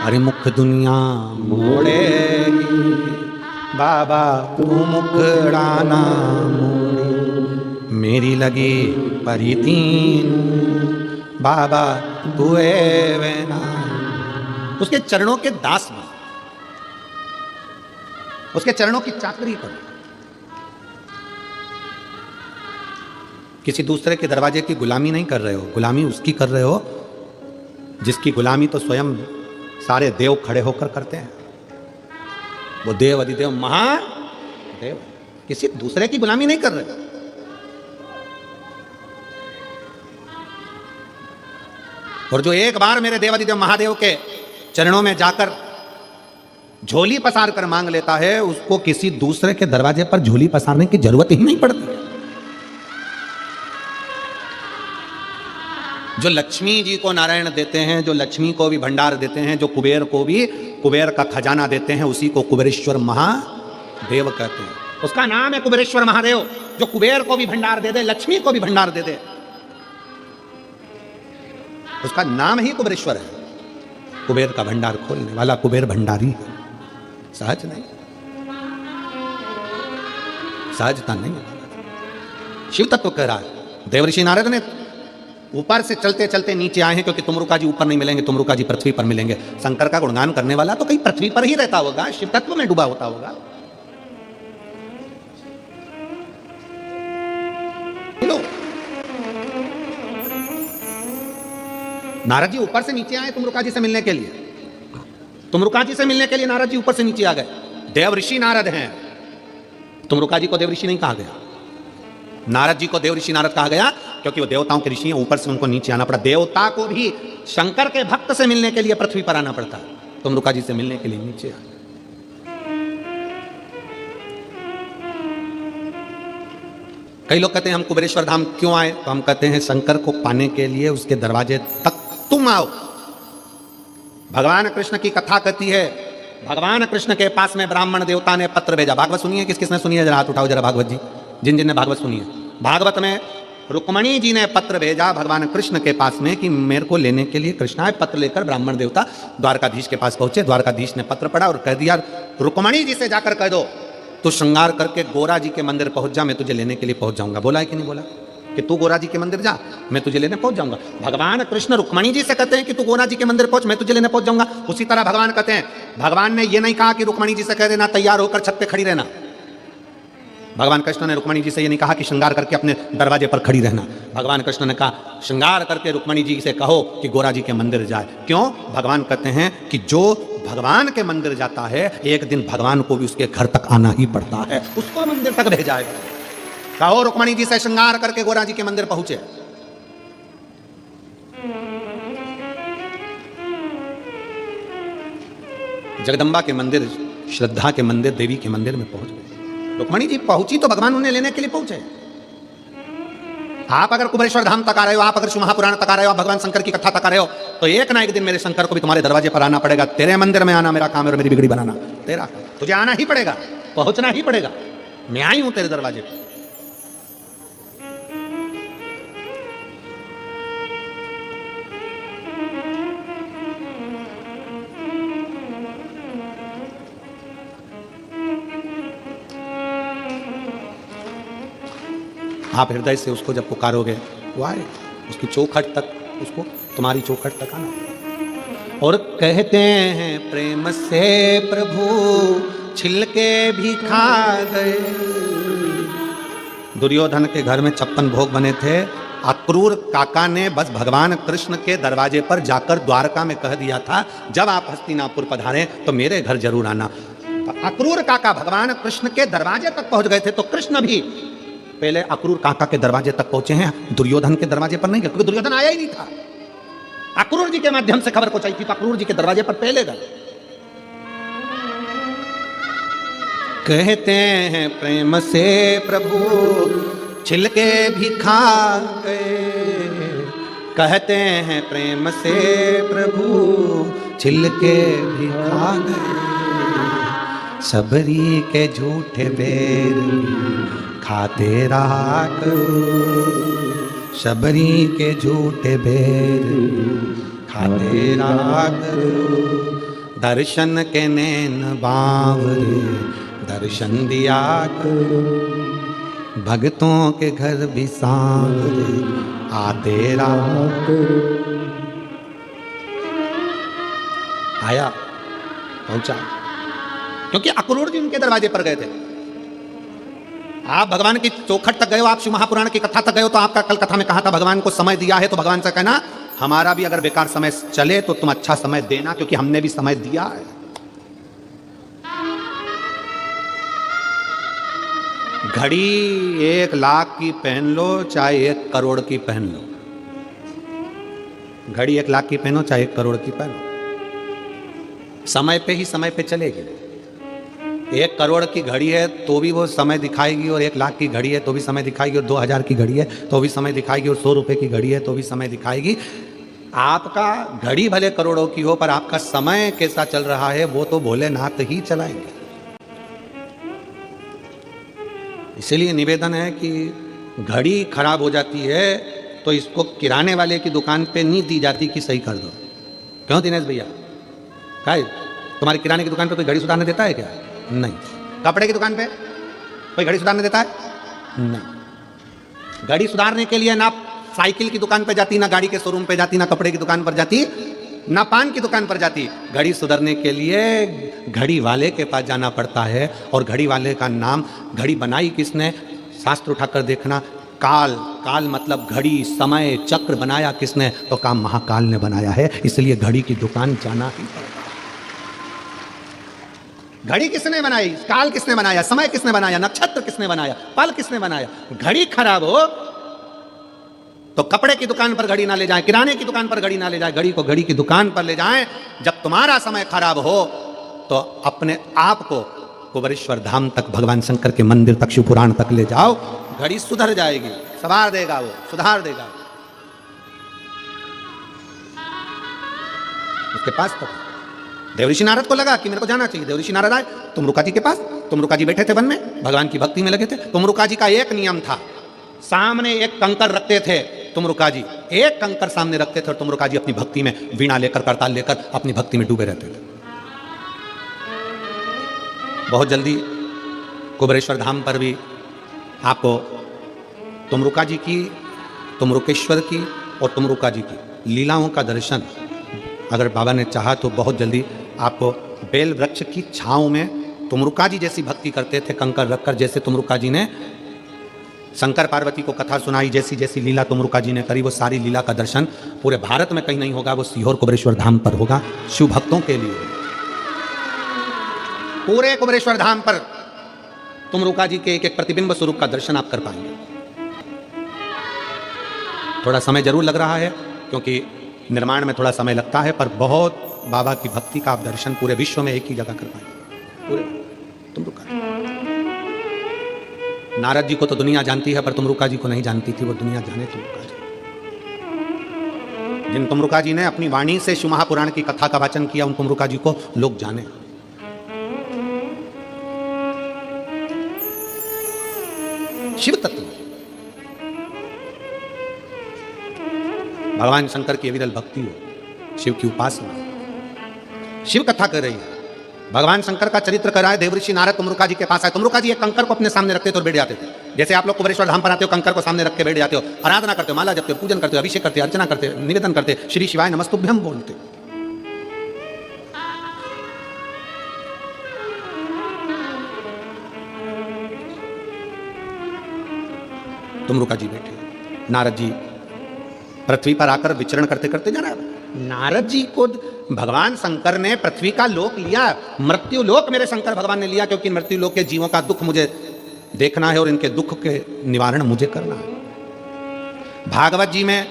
अरे मुख दुनिया मोड़ेगी बाबा, तू मुखड़ाना मोड़े, मेरी लगी परितीन बाबा तू वेना। उसके चरणों के दास में, उसके चरणों की चाकरी करो। किसी दूसरे के दरवाजे की गुलामी नहीं कर रहे हो, गुलामी उसकी कर रहे हो जिसकी गुलामी तो स्वयं सारे देव खड़े होकर करते हैं। वो देव अधिदेव महादेव, किसी दूसरे की गुलामी नहीं कर रहे। और जो एक बार मेरे देव अधिदेव महादेव के चरणों में जाकर झोली पसार कर मांग लेता है, उसको किसी दूसरे के दरवाजे पर झोली पसारने की जरूरत ही नहीं पड़ती। जो लक्ष्मी जी को नारायण देते हैं, जो लक्ष्मी को भी भंडार देते हैं, जो कुबेर को भी कुबेर का खजाना देते हैं, उसी को कुबेरेश्वर महादेव कहते हैं। उसका नाम है कुबेरेश्वर महादेव, जो कुबेर को भी भंडार दे दे, लक्ष्मी को भी भंडार दे दे, उसका नाम ही कुबेरेश्वर है। कुबेर का भंडार खोलने वाला कुबेर भंडारी है। सहज नहीं, सहजता नहीं है। शिव तत्व कह रहा है। देवऋषि नारद ने ऊपर से चलते चलते नीचे आए हैं, क्योंकि तुमरुका जी ऊपर नहीं मिलेंगे, तुमरुका जी पृथ्वी पर मिलेंगे। शंकर का गुणगान करने वाला तो कहीं पृथ्वी पर ही रहता होगा, शिव तत्व में डूबा होता होगा। नारद जी ऊपर से नीचे आए तुमरुका जी से मिलने के लिए। तुमरुका जी से मिलने के लिए नारद जी ऊपर से नीचे आ गए। देव ऋषि नारद हैं, तुमरुका जी को देवऋषि नहीं कहा गया, नारद जी को देवऋषि नारद कहा गया क्योंकि वो देवताओं के ऋषि हैं, ऊपर से उनको नीचे आना पड़ा। देवता को भी शंकर के भक्त से मिलने के लिए पृथ्वी पर आना पड़ता है, तुमरुका जी से मिलने के लिए नीचे आना। कई लोग कहते हैं हम कुबेरेश्वर धाम क्यों आए, तो हम कहते हैं शंकर को पाने के लिए उसके दरवाजे तक तुम आओ। भगवान कृष्ण की कथा कहती है, भगवान कृष्ण के पास में ब्राह्मण देवता ने पत्र भेजा। भागवत सुनिए, किसने सुनी है, जरा हाथ उठाओ जरा भागवत जी, जिन जिन ने भागवत सुनी है। भागवत में रुक्मणी जी ने पत्र भेजा भगवान कृष्ण के पास में कि मेरे को लेने के लिए कृष्ण आए। पत्र लेकर ब्राह्मण देवता द्वारकाधीश के पास पहुंचे। द्वारकाधीश ने पत्र पढ़ा और कह दिया, रुक्मणी जी से जाकर कह दो तू श्रृंगार करके गोरा जी के मंदिर पहुंच जा, मैं तुझे लेने के लिए पहुंच जाऊंगा। बोला है कि नहीं बोला कि तू गोरा जी के मंदिर जा, मैं तुझे लेने पहुंच जाऊंगा। भगवान कृष्ण रुक्मणी जी से कहते हैं कि तू गोरा जी के मंदिर पहुंच, मैं तुझे लेने पहुंच जाऊंगा। उसी तरह भगवान कहते हैं, भगवान ने यह नहीं कहा कि रुक्मणी जी से कह देना तैयार होकर छत पे खड़ी रहना। भगवान कृष्ण ने रुक्मणी जी से यह नहीं कहा कि श्रृंगार करके अपने दरवाजे पर खड़ी रहना। भगवान कृष्ण ने कहा श्रृंगार करके रुक्मणी जी से कहो कि गोरा जी के मंदिर जाए। क्यों? भगवान कहते हैं कि जो भगवान के मंदिर जाता है एक दिन भगवान को भी उसके घर तक आना ही पड़ता है, उसको मंदिर तक भेजा है। कहो रुक्मणी जी से श्रृंगार करके गोरा जी के मंदिर पहुंचे। जगदम्बा के मंदिर, श्रद्धा के मंदिर, देवी के मंदिर में पहुंच गए। रुक्मणी जी पहुंची तो भगवान उन्हें लेने के लिए पहुंचे। आप अगर कुबेरेश्वर धाम तक आ रहे हो, आप अगर शिव महापुराण तक आ रहे हो, आप भगवान शंकर की कथा तक आ रहे हो, तो एक ना एक दिन मेरे शंकर को भी तुम्हारे दरवाजे पर आना पड़ेगा। तेरे मंदिर में आना मेरा काम है और मेरी बिगड़ी बनाना तेरा काम। तुझे आना ही पड़ेगा, पहुंचना ही पड़ेगा। मैं आई हूं तेरे दरवाजे पर। आप हृदय से उसको जब पुकारोगे वो आए, उसकी चौखट तक, उसको तुम्हारी चौखट तक आना। और कहते हैं प्रेम से प्रभु छिलके भी खा गए। दुर्योधन के घर में 56 भोग बने थे। अक्रूर काका ने बस भगवान कृष्ण के दरवाजे पर जाकर द्वारका में कह दिया था, जब आप हस्तिनापुर पधारें तो मेरे घर जरूर आना। तो अक्रूर काका भगवान कृष्ण के दरवाजे तक पहुंच गए थे, तो कृष्ण भी पहले अक्रूर काका के दरवाजे तक पहुंचे हैं, दुर्योधन के दरवाजे पर नहीं गए, क्योंकि दुर्योधन आया ही नहीं था। अक्रूर जी के माध्यम से खबर पहुंचाई थी, तो अक्रूर जी के दरवाजे पर पहले गए। कहते हैं प्रेम से प्रभु छिलके भी खा गए। कहते हैं प्रेम से प्रभु छिलके भी खा गए। सबरी के झूठे बेर खाते रहा करो, शबरी के झूठे बेर खाते रहा करो। दर्शन के नैन बावरे दर्शन दिया करो, भक्तों के घर भी सांवरे आते रहा करो। आया, पहुंचा, क्योंकि अक्रूर जी उनके दरवाजे पर गए थे। आप भगवान की चौखट तक गए हो, आप शिव महापुराण की कथा तक गए हो, तो आपका कल कथा में कहा था भगवान को समय दिया है, तो भगवान से कहना हमारा भी अगर बेकार समय चले तो तुम अच्छा समय देना, क्योंकि हमने भी समय दिया है। घड़ी 1 लाख की पहन लो चाहे 1 करोड़ की पहन लो, घड़ी 1 लाख की पहनो चाहे 1 करोड़ की पहनो, समय पे ही समय पे चलेगी। 1 करोड़ की घड़ी है तो भी वो समय दिखाएगी, और 1 लाख की घड़ी है तो भी समय दिखाएगी, और 2000 की घड़ी है तो भी समय दिखाएगी, और 100 रुपए की घड़ी है तो भी समय दिखाएगी। आपका घड़ी भले करोड़ों की हो, पर आपका समय कैसा चल रहा है वो तो भोलेनाथ ही चलाएंगे। इसलिए निवेदन है कि घड़ी खराब हो जाती है तो इसको किराने वाले की दुकान पे नहीं दी जाती कि सही कर दो। क्यों दिनेश भैया, क्या तुम्हारी किराने की दुकान पे कोई घड़ी सुधारने देता है क्या? नहीं। कपड़े की दुकान पे कोई घड़ी सुधारने देता है? नहीं। घड़ी सुधारने के लिए ना साइकिल की दुकान पे जाती, ना गाड़ी के शोरूम पे जाती, ना कपड़े की दुकान पर जाती, ना पान की दुकान पर जाती। घड़ी सुधरने के लिए घड़ी वाले के पास जाना पड़ता है, और घड़ी वाले का नाम, घड़ी बनाई किसने? शास्त्र उठाकर देखना, काल। काल मतलब घड़ी, समय, चक्र बनाया किसने? तो काम महाकाल ने बनाया है। इसलिए घड़ी की दुकान जाना ही पड़ता है। घड़ी किसने बनाई, काल किसने बनाया, समय किसने बनाया, नक्षत्र किसने बनाया, पल किसने बनाया। घड़ी खराब हो तो कपड़े की दुकान पर घड़ी ना ले जाएं, किराने की दुकान पर घड़ी ना ले जाएं, घड़ी को घड़ी की दुकान पर ले जाएं। जब तुम्हारा समय खराब हो तो अपने आप को कुबेरेश्वर धाम तक, भगवान शंकर के मंदिर तक, शिव पुराण तक ले जाओ, घड़ी सुधर जाएगी, संवार देगा वो, सुधार देगा। उसके पास तो देवऋषि नारद को लगा कि मेरे को जाना चाहिए। देवऋषि नारद आए तुमरुका जी के पास। तुमरुका जी बैठे थे वन में, भगवान की भक्ति में लगे थे। तुमरुका जी का एक नियम था, सामने एक कंकर रखते थे। तुमरुका जी एक कंकर सामने रखते थे और तुमरुका जी अपनी भक्ति में वीणा लेकर, करताल लेकर अपनी भक्ति में डूबे रहते थे। बहुत जल्दी कुबेरेश्वर धाम पर भी आपको तुमरुका जी की, तुमरुकेश्वर की और तुमरुका जी की लीलाओं का दर्शन अगर बाबा ने चाहा तो बहुत जल्दी आपको बेल वृक्ष की छांव में तुमरुका जी जैसी भक्ति करते थे, कंकर रखकर। जैसे तुमरुका जी ने शंकर पार्वती को कथा सुनाई, जैसी जैसी लीला तुमरुका जी ने करी, वो सारी लीला का दर्शन पूरे भारत में कहीं नहीं होगा, वो सीहोर कुबेरेश्वर धाम पर होगा, शिव भक्तों के लिए। पूरे कुबेरेश्वर धाम पर तुमरुका जी के एक एक प्रतिबिंब स्वरूप का दर्शन आप कर पाएंगे। थोड़ा समय जरूर लग रहा है क्योंकि निर्माण में थोड़ा समय लगता है, पर बहुत बाबा की भक्ति का आप दर्शन पूरे विश्व में एक ही जगह कर पाएंगे। पूरे तुमरुका नारद जी को तो दुनिया जानती है, पर तुमरुका जी को नहीं जानती थी, वो दुनिया जाने तुमरुका जी। जिन तुमरुका जी ने अपनी वाणी से शिव महापुराण की कथा का वाचन किया, उन तुमरुका जी को लोग जाने। शिव तत्व, भगवान शंकर की अविरल भक्ति हो, शिव की उपासना, शिव कथा कर रही है, भगवान शंकर का चरित्र कराए। देवऋषि नारद तुमरुका जी के पास आए। तुमरुका जी एक कंकर को अपने सामने रखते थे और बैठ जाते थे। जैसे आप लोग कुबेरेश्वर धाम पर आते हो, कंकर को सामने रख के बैठ जाते हो, आराधना करते हो, माला जपते हो, पूजन करते हो, अभिषेक करते हो, अर्चना करते हो, निवेदन करते हो, श्री शिवाय नमस्तुभ्यम बोलते। तुमरुका जी बैठे, नारद जी पृथ्वी पर आकर विचरण करते करते जाना। नारद जी को भगवान शंकर ने पृथ्वी का लोक लिया, मृत्यु लोक मेरे शंकर भगवान ने लिया, क्योंकि मृत्यु लोक के जीवों का दुख मुझे देखना है और इनके दुख के निवारण मुझे करना है। भागवत जी में,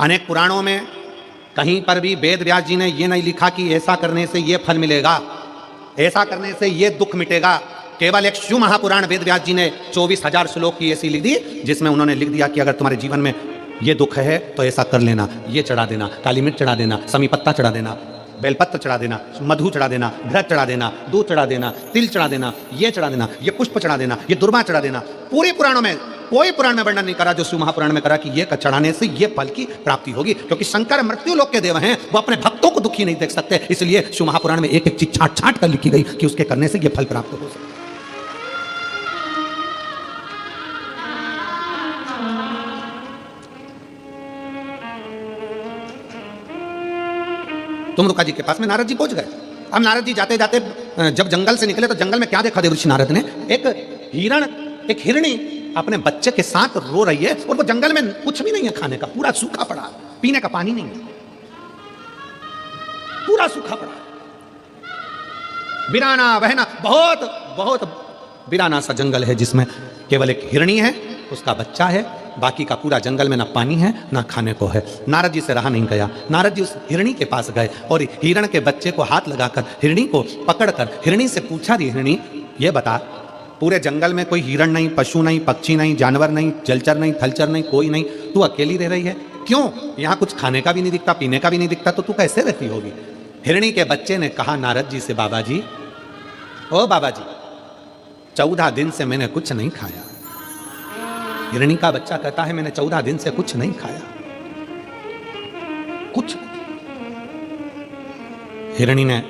अनेक पुराणों में कहीं पर भी वेद व्यास जी ने यह नहीं लिखा कि ऐसा करने से यह फल मिलेगा, ऐसा करने से यह दुख मिटेगा। केवल एक शिव महापुराण वेद व्यास जी ने 24,000 श्लोक की ऐसी लिख दी, जिसमें उन्होंने लिख दिया कि अगर तुम्हारे जीवन में ये दुख है तो ऐसा कर लेना, ये चढ़ा देना, काली मिर्च चढ़ा देना, समी पत्ता चढ़ा देना, बेलपत्र चढ़ा देना, मधु चढ़ा देना, घृत चढ़ा देना, दूध चढ़ा देना, तिल चढ़ा देना, ये चढ़ा देना, ये पुष्प चढ़ा देना, ये दुर्वा चढ़ा देना। पूरे पुराणों में कोई पुराण में वर्णन नहीं करा जो शिव महापुराण में करा कि ये चढ़ाने से ये फल की प्राप्ति होगी, क्योंकि शंकर मृत्यु लोक के देव हैं, वो अपने भक्तों को दुखी नहीं देख सकते। इसलिए शिव महापुराण में एक एक चीज छाट छाट कर लिखी गई कि उसके करने से ये फल प्राप्त हो सकता है। तुमरुका जी के पास में नारद जी पहुंच गए। अब नारद जी जाते जाते जब जंगल से निकले तो जंगल में क्या देखा देवऋषि नारद ने? एक हिरण, एक हिरणी अपने बच्चे के साथ रो रही है और वो जंगल में कुछ भी नहीं है खाने का, पूरा सूखा पड़ा, पीने का पानी नहीं है, पूरा सूखा पड़ा, बिराना बहना, बहुत बहुत बिराना सा जंगल है जिसमें केवल एक हिरणी है, उसका बच्चा है, बाकी का पूरा जंगल में ना पानी है ना खाने को है। नारद जी से रहा नहीं गया, नारद जी उस हिरणी के पास गए और हिरण के बच्चे को हाथ लगाकर हिरणी को पकड़कर हिरणी से पूछा, री हिरणी ये बता, पूरे जंगल में कोई हिरण नहीं, पशु नहीं, पक्षी नहीं, जानवर नहीं, जलचर नहीं, थलचर नहीं, कोई नहीं, तू अकेली रह रही है क्यों? यहाँ कुछ खाने का भी नहीं दिखता, पीने का भी नहीं दिखता, तो तू कैसे रहती होगी? हिरणी के बच्चे ने कहा नारद जी से, बाबा जी, ओ बाबा जी, 14 दिन से मैंने कुछ नहीं खाया। हिरणी का बच्चा कहता है मैंने 14 दिन से कुछ नहीं खाया, कुछ। हिरणी ने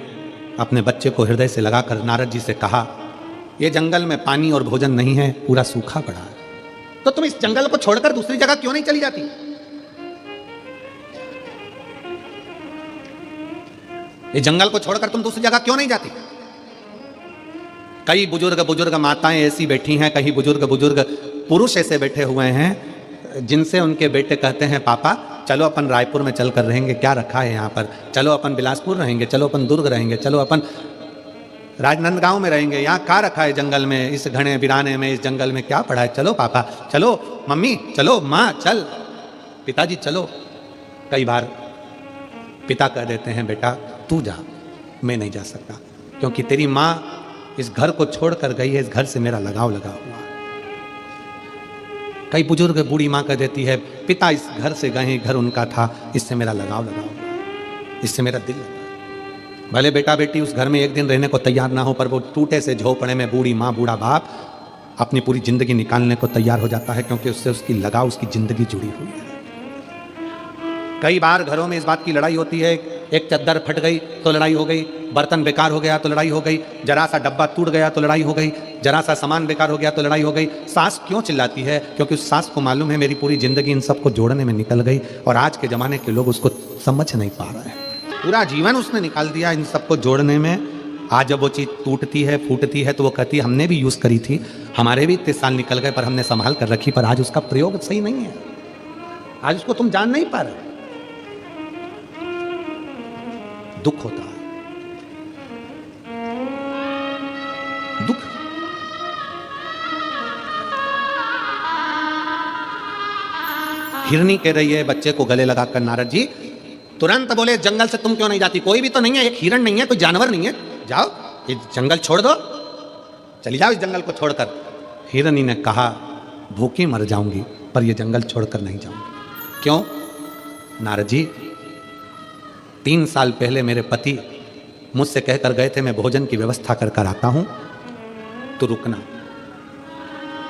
अपने बच्चे को हृदय से लगाकर नारद जी से कहा, यह जंगल में पानी और भोजन नहीं है, पूरा सूखा पड़ा है, तो तुम इस जंगल को छोड़कर दूसरी जगह क्यों नहीं चली जाती? इस जंगल को छोड़कर तुम दूसरी जगह क्यों नहीं जाती? कई बुजुर्ग माताएं ऐसी बैठी हैं, कई बुजुर्ग पुरुष ऐसे बैठे हुए हैं जिनसे उनके बेटे कहते हैं, पापा चलो अपन रायपुर में चल कर रहेंगे, क्या रखा है यहाँ पर, चलो अपन बिलासपुर रहेंगे, चलो अपन दुर्ग रहेंगे, चलो अपन राजनांदगांव में रहेंगे, यहाँ क्या रखा है जंगल में, इस घने वीराने में, इस जंगल में क्या पड़ा है? चलो पापा चलो, मम्मी चलो, माँ चल, पिताजी चलो। कई बार पिता कह देते हैं बेटा तू जा, मैं नहीं जा सकता, क्योंकि तेरी माँ इस घर को छोड़कर गई है, इस घर से मेरा लगाव लगा हुआ है। कई बुजुर्ग बूढ़ी माँ कह देती है पिता इस घर से गए, घर उनका था, इससे मेरा लगाव लगा हुआ है, इससे मेरा दिल लगा। भले बेटा बेटी उस घर में एक दिन रहने को तैयार ना हो, पर वो टूटे से झोपड़े में बूढ़ी माँ बूढ़ा बाप अपनी पूरी जिंदगी निकालने को तैयार हो जाता है, क्योंकि उससे उसकी लगाव, उसकी जिंदगी जुड़ी हुई है। कई बार घरों में इस बात की लड़ाई होती है, एक चद्दर फट गई तो लड़ाई हो गई, बर्तन बेकार हो गया तो लड़ाई हो गई, जरा सा डब्बा टूट गया तो लड़ाई हो गई, जरा सा सामान बेकार हो गया तो लड़ाई हो गई। सास क्यों चिल्लाती है? क्योंकि उस सास को मालूम है मेरी पूरी जिंदगी इन सबको जोड़ने में निकल गई, और आज के जमाने के लोग उसको समझ नहीं पा रहे हैं। पूरा जीवन उसने निकाल दिया इन सबको जोड़ने में। आज जब वो चीज़ टूटती है, फूटती है, तो वो कहती है हमने भी यूज़ करी थी, हमारे भी इतने साल निकल गए, पर हमने संभाल कर रखी, पर आज उसका प्रयोग सही नहीं है, आज उसको तुम जान नहीं पा रहे। दुख होता है, दुख। हिरनी कह रही है बच्चे को गले लगाकर, नारद जी तुरंत बोले जंगल से तुम क्यों नहीं जाती? कोई भी तो नहीं है, एक हिरण नहीं है, कोई जानवर नहीं है, जाओ ये जंगल छोड़ दो, चली जाओ इस जंगल को छोड़कर। हिरनी ने कहा भूखी मर जाऊंगी, पर ये जंगल छोड़कर नहीं जाऊंगी। क्यों? नारद जी 3 साल पहले मेरे पति मुझसे कहकर गए थे मैं भोजन की व्यवस्था कर कर आता हूं, तो रुकना।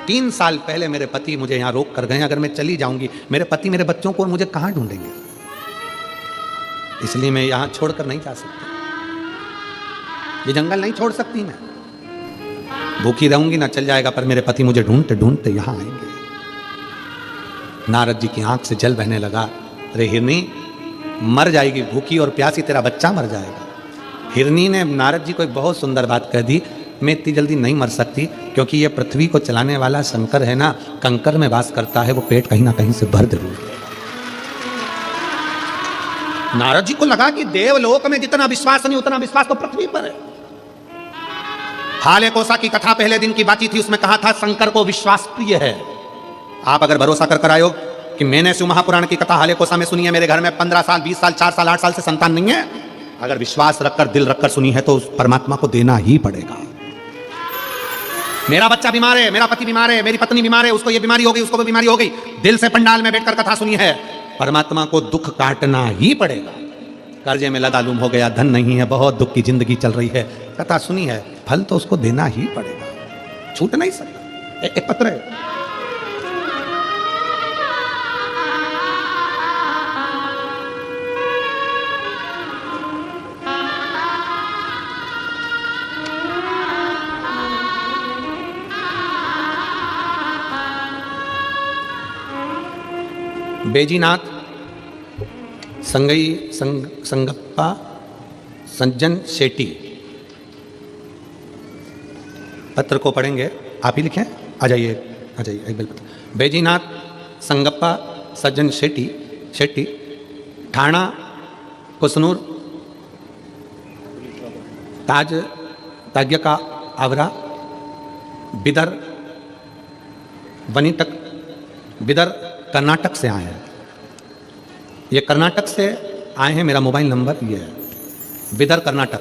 3 साल पहले मेरे पति मुझे यहां रोक कर गए, अगर मैं चली जाऊंगी मेरे पति मेरे बच्चों को मुझे कहां ढूंढेंगे? इसलिए मैं यहां छोड़कर नहीं जा सकती, ये जंगल नहीं छोड़ सकती मैं। भूखी रहूंगी ना चल जाएगा, पर मेरे पति मुझे ढूंढते ढूंढते यहां आएंगे। नारद जी की आंख से जल बहने लगा। अरे हिरनी मर जाएगी भूखी और प्यासी, तेरा बच्चा मर जाएगा। हिरनी ने नारद जी को एक बहुत सुंदर बात कह दी, मैं इतनी जल्दी नहीं मर सकती, क्योंकि ये पृथ्वी को चलाने वाला शंकर है ना, कंकर में वास करता है, वो पेट कहीं ना कहीं से भर जरूर देगा। नारद जी को लगा कि देवलोक में जितना विश्वास नहीं उतना विश्वास तो पृथ्वी पर है। हाले कोसा की कथा पहले दिन की बात थी, उसमें कहा था शंकर को विश्वास प्रिय है। आप अगर भरोसा कर आयो कि मैंने शिव महापुराण की कथा हाले कोसा में सुनी है, मेरे घर में 15 साल 20 साल 4 साल 8 साल से संतान नहीं है, अगर विश्वास रखकर दिल रखकर सुनी है तो उस परमात्मा को देना ही पड़ेगा। मेरा बच्चा बीमार है, मेरा पति बीमार है, मेरी पत्नी बीमार है, उसको ये बीमारी हो गई, उसको भी बीमारी हो गई, दिल से पंडाल में बैठकर कथा सुनी है, परमात्मा को दुख काटना ही पड़ेगा। कर्जे में लदालूम हो गया, धन नहीं है, बहुत दुख की जिंदगी चल रही है, कथा सुनी है, फल तो उसको देना ही पड़ेगा, छूट नहीं सकता। एक पत्र है, बेजीनाथ संगप्पा सज्जन शेट्टी, पत्र को पढ़ेंगे, आप ही लिखें, आ जाइए एक बिल पत्र। बेजीनाथ संगप्पा सज्जन शेट्टी ठाणा कुसनूर ताग्यका आवरा बिदर वनीटक बिदर कर्नाटक से आए हैं। ये कर्नाटक से आए हैं, मेरा मोबाइल नंबर ये है, बिदर कर्नाटक।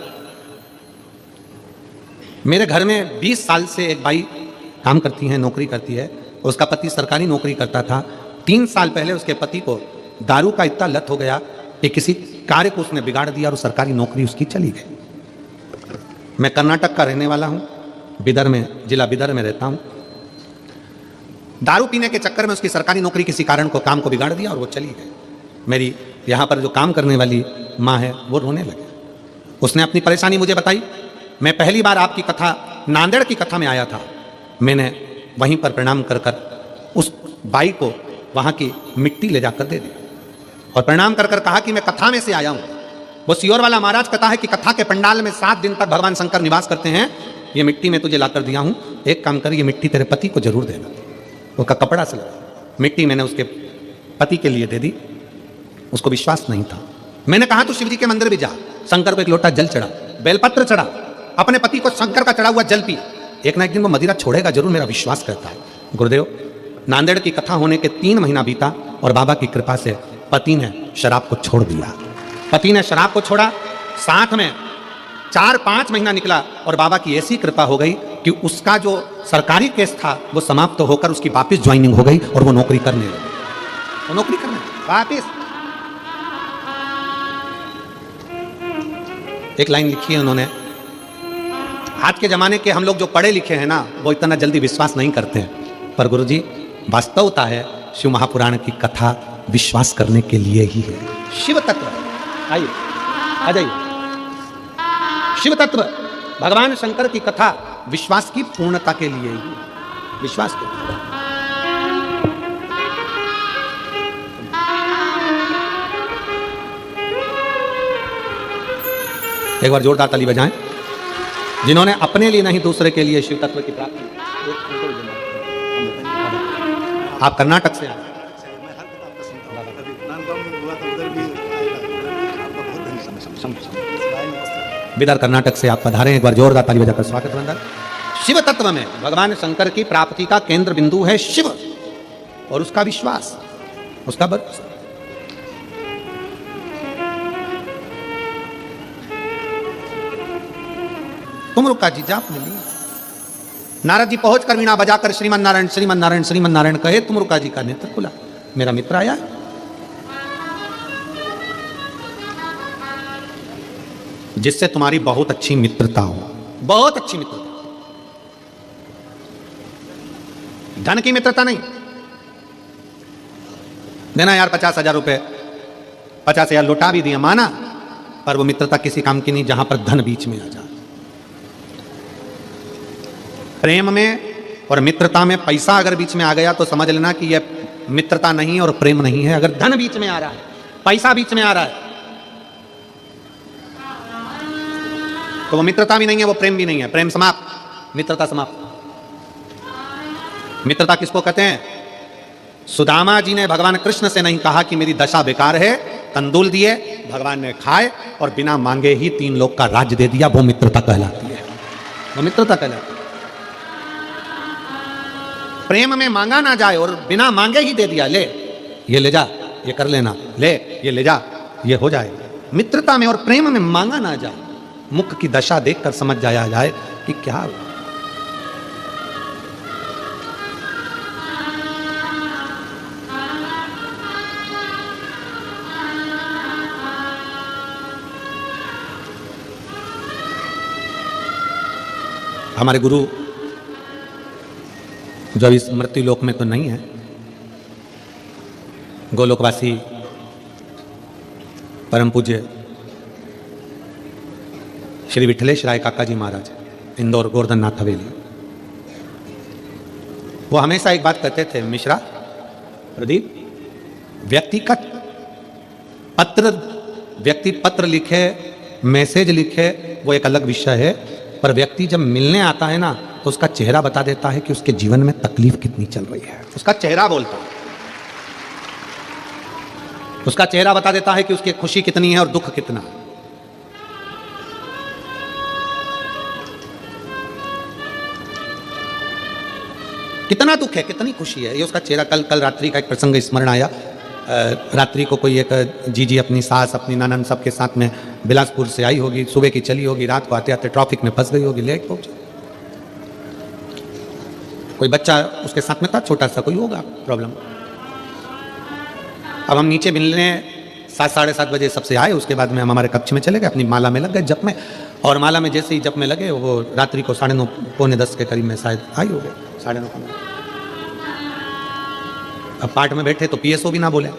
मेरे घर में 20 साल से एक बाई काम करती हैं, नौकरी करती है, उसका पति सरकारी नौकरी करता था। 3 साल पहले उसके पति को दारू का इतना लत हो गया कि किसी कार्य को उसने बिगाड़ दिया और सरकारी नौकरी उसकी चली गई। मैं कर्नाटक का रहने वाला हूँ, बिदर में, जिला बिदर में रहता हूँ। दारू पीने के चक्कर में उसकी सरकारी नौकरी किसी कारण को काम को बिगाड़ दिया और वो चली गई। मेरी यहाँ पर जो काम करने वाली माँ है वो रोने लगी, उसने अपनी परेशानी मुझे बताई। मैं पहली बार आपकी कथा नांदेड़ की कथा में आया था, मैंने वहीं पर प्रणाम कर कर उस बाई को वहाँ की मिट्टी ले जाकर दे दी और प्रणाम कर कर कहा कि मैं कथा में से आया हूँ। वो सियोर वाला महाराज कहता है कि कथा के पंडाल में 7 दिन तक भगवान शंकर निवास करते हैं, ये मिट्टी मैं तुझे लाकर दिया हूँ, एक काम कर, ये मिट्टी तेरे पति को जरूर देना। उसका कपड़ा से लगा मिट्टी मैंने उसके पति के लिए दे दी। उसको विश्वास नहीं था। मैंने कहा तू शिव जी के मंदिर भी जा, शंकर को एक लोटा जल चढ़ा, बेलपत्र चढ़ा, अपने पति को शंकर का चढ़ा हुआ जल पी, एक ना एक दिन वो मदिरा छोड़ेगा जरूर, मेरा विश्वास करता है। गुरुदेव, नांदेड़ की कथा होने के 3 महीना बीता और बाबा की कृपा से पति ने शराब को छोड़ दिया। पति ने शराब को छोड़ा, साथ में 4-5 महीना निकला और बाबा की ऐसी कृपा हो गई कि उसका जो सरकारी केस था वो समाप्त होकर उसकी वापस ज्वाइनिंग हो गई और वो नौकरी करने लगे। वो नौकरी करने वापस। एक लाइन लिखी है उन्होंने, आज के जमाने के हम लोग जो पढ़े लिखे हैं ना, वो इतना जल्दी विश्वास नहीं करते हैं, पर गुरुजी वास्तवता है शिव महापुराण की कथा विश्वास करने के लिए ही है। शिव तत्व, आइए आ जाइए, शिव तत्व भगवान शंकर की कथा विश्वास की पूर्णता के लिए ही, विश्वास के लिए। एक बार जोरदार ताली बजाएं जिन्होंने अपने लिए नहीं दूसरे के लिए शिव तत्व की प्राप्ति। आप कर्नाटक से आए, बिदर कर्नाटक से आप पधारे, एक बार जोरदार ताली बजाकर स्वागत वंदन। शिव तत्व में भगवान शंकर की प्राप्ति का केंद्र बिंदु है शिव और उसका विश्वास, उसका भरोसा। तुम रुका जी जाप मिली। नारद जी पहुंचकर वीणा बजाकर श्रीमन नारायण श्रीमन नारायण श्रीमन नारायण कहे, तुम रुका जी का नेत्र खुला, मेरा मित्र आया। जिससे तुम्हारी बहुत अच्छी मित्रता हो, बहुत अच्छी मित्रता, धन की मित्रता नहीं। देना यार 50,000 रुपए, 50,000 लौटा भी दिया, माना, पर वो मित्रता किसी काम की नहीं जहां पर धन बीच में आ जाए। प्रेम में और मित्रता में पैसा अगर बीच में आ गया तो समझ लेना कि यह मित्रता नहीं और प्रेम नहीं है। अगर धन बीच में आ रहा है, पैसा बीच में आ रहा है, तो वो मित्रता भी नहीं है, वो प्रेम भी नहीं है। प्रेम समाप्त, मित्रता समाप्त। मित्रता किसको कहते हैं? सुदामा जी ने भगवान कृष्ण से नहीं कहा कि मेरी दशा बेकार है, तंदूल दिए, भगवान ने खाए और बिना मांगे ही 3 लोक का राज्य दे दिया। वो मित्रता कहलाती है, वो मित्रता कहलाती है। प्रेम में मांगा ना जाए और बिना मांगे ही दे दिया, ले ये ले जा, ये कर लेना, ले ये ले जा, ये हो जाए। मित्रता में और प्रेम में मांगा ना जाए, मुख की दशा देखकर समझ जाया जाए कि क्या हुआ। हमारे गुरु जो इस मृत्यु लोक में तो नहीं है, गोलोकवासी परम पूज्य श्री विठलेश राय काका जी महाराज, इंदौर गोवर्धन नाथ हवेली, वो हमेशा एक बात कहते थे, मिश्रा प्रदीप, व्यक्तिगत पत्र, व्यक्ति पत्र लिखे, मैसेज लिखे, वो एक अलग विषय है, पर व्यक्ति जब मिलने आता है ना तो उसका चेहरा बता देता है कि उसके जीवन में तकलीफ कितनी चल रही है। उसका चेहरा बोलता है, उसका चेहरा बता देता है कि उसकी खुशी कितनी है और दुख कितना। कितना दुख है, कितनी खुशी है, ये उसका चेहरा। कल रात्रि का एक प्रसंग स्मरण आया। रात्रि को कोई एक जीजी अपनी सास, अपनी ननद सबके साथ में बिलासपुर से आई होगी, सुबह की चली होगी, रात को आते आते ट्रैफिक में फंस गई होगी, लेट पहुंची। कोई बच्चा उसके साथ में था, छोटा सा कोई होगा प्रॉब्लम। अब हम नीचे मिलने 7 साढ़े 7 बजे सबसे आए, उसके बाद में हम हमारे कक्ष में चले गए, अपनी माला में लग गए जप में। और माला में जैसे ही जप में लगे, वो रात्रि को 9:30 पौने 10 के करीब में शायद आई हो गए, 9:30। अब पाठ में बैठे तो पीएसओ भी ना बोले।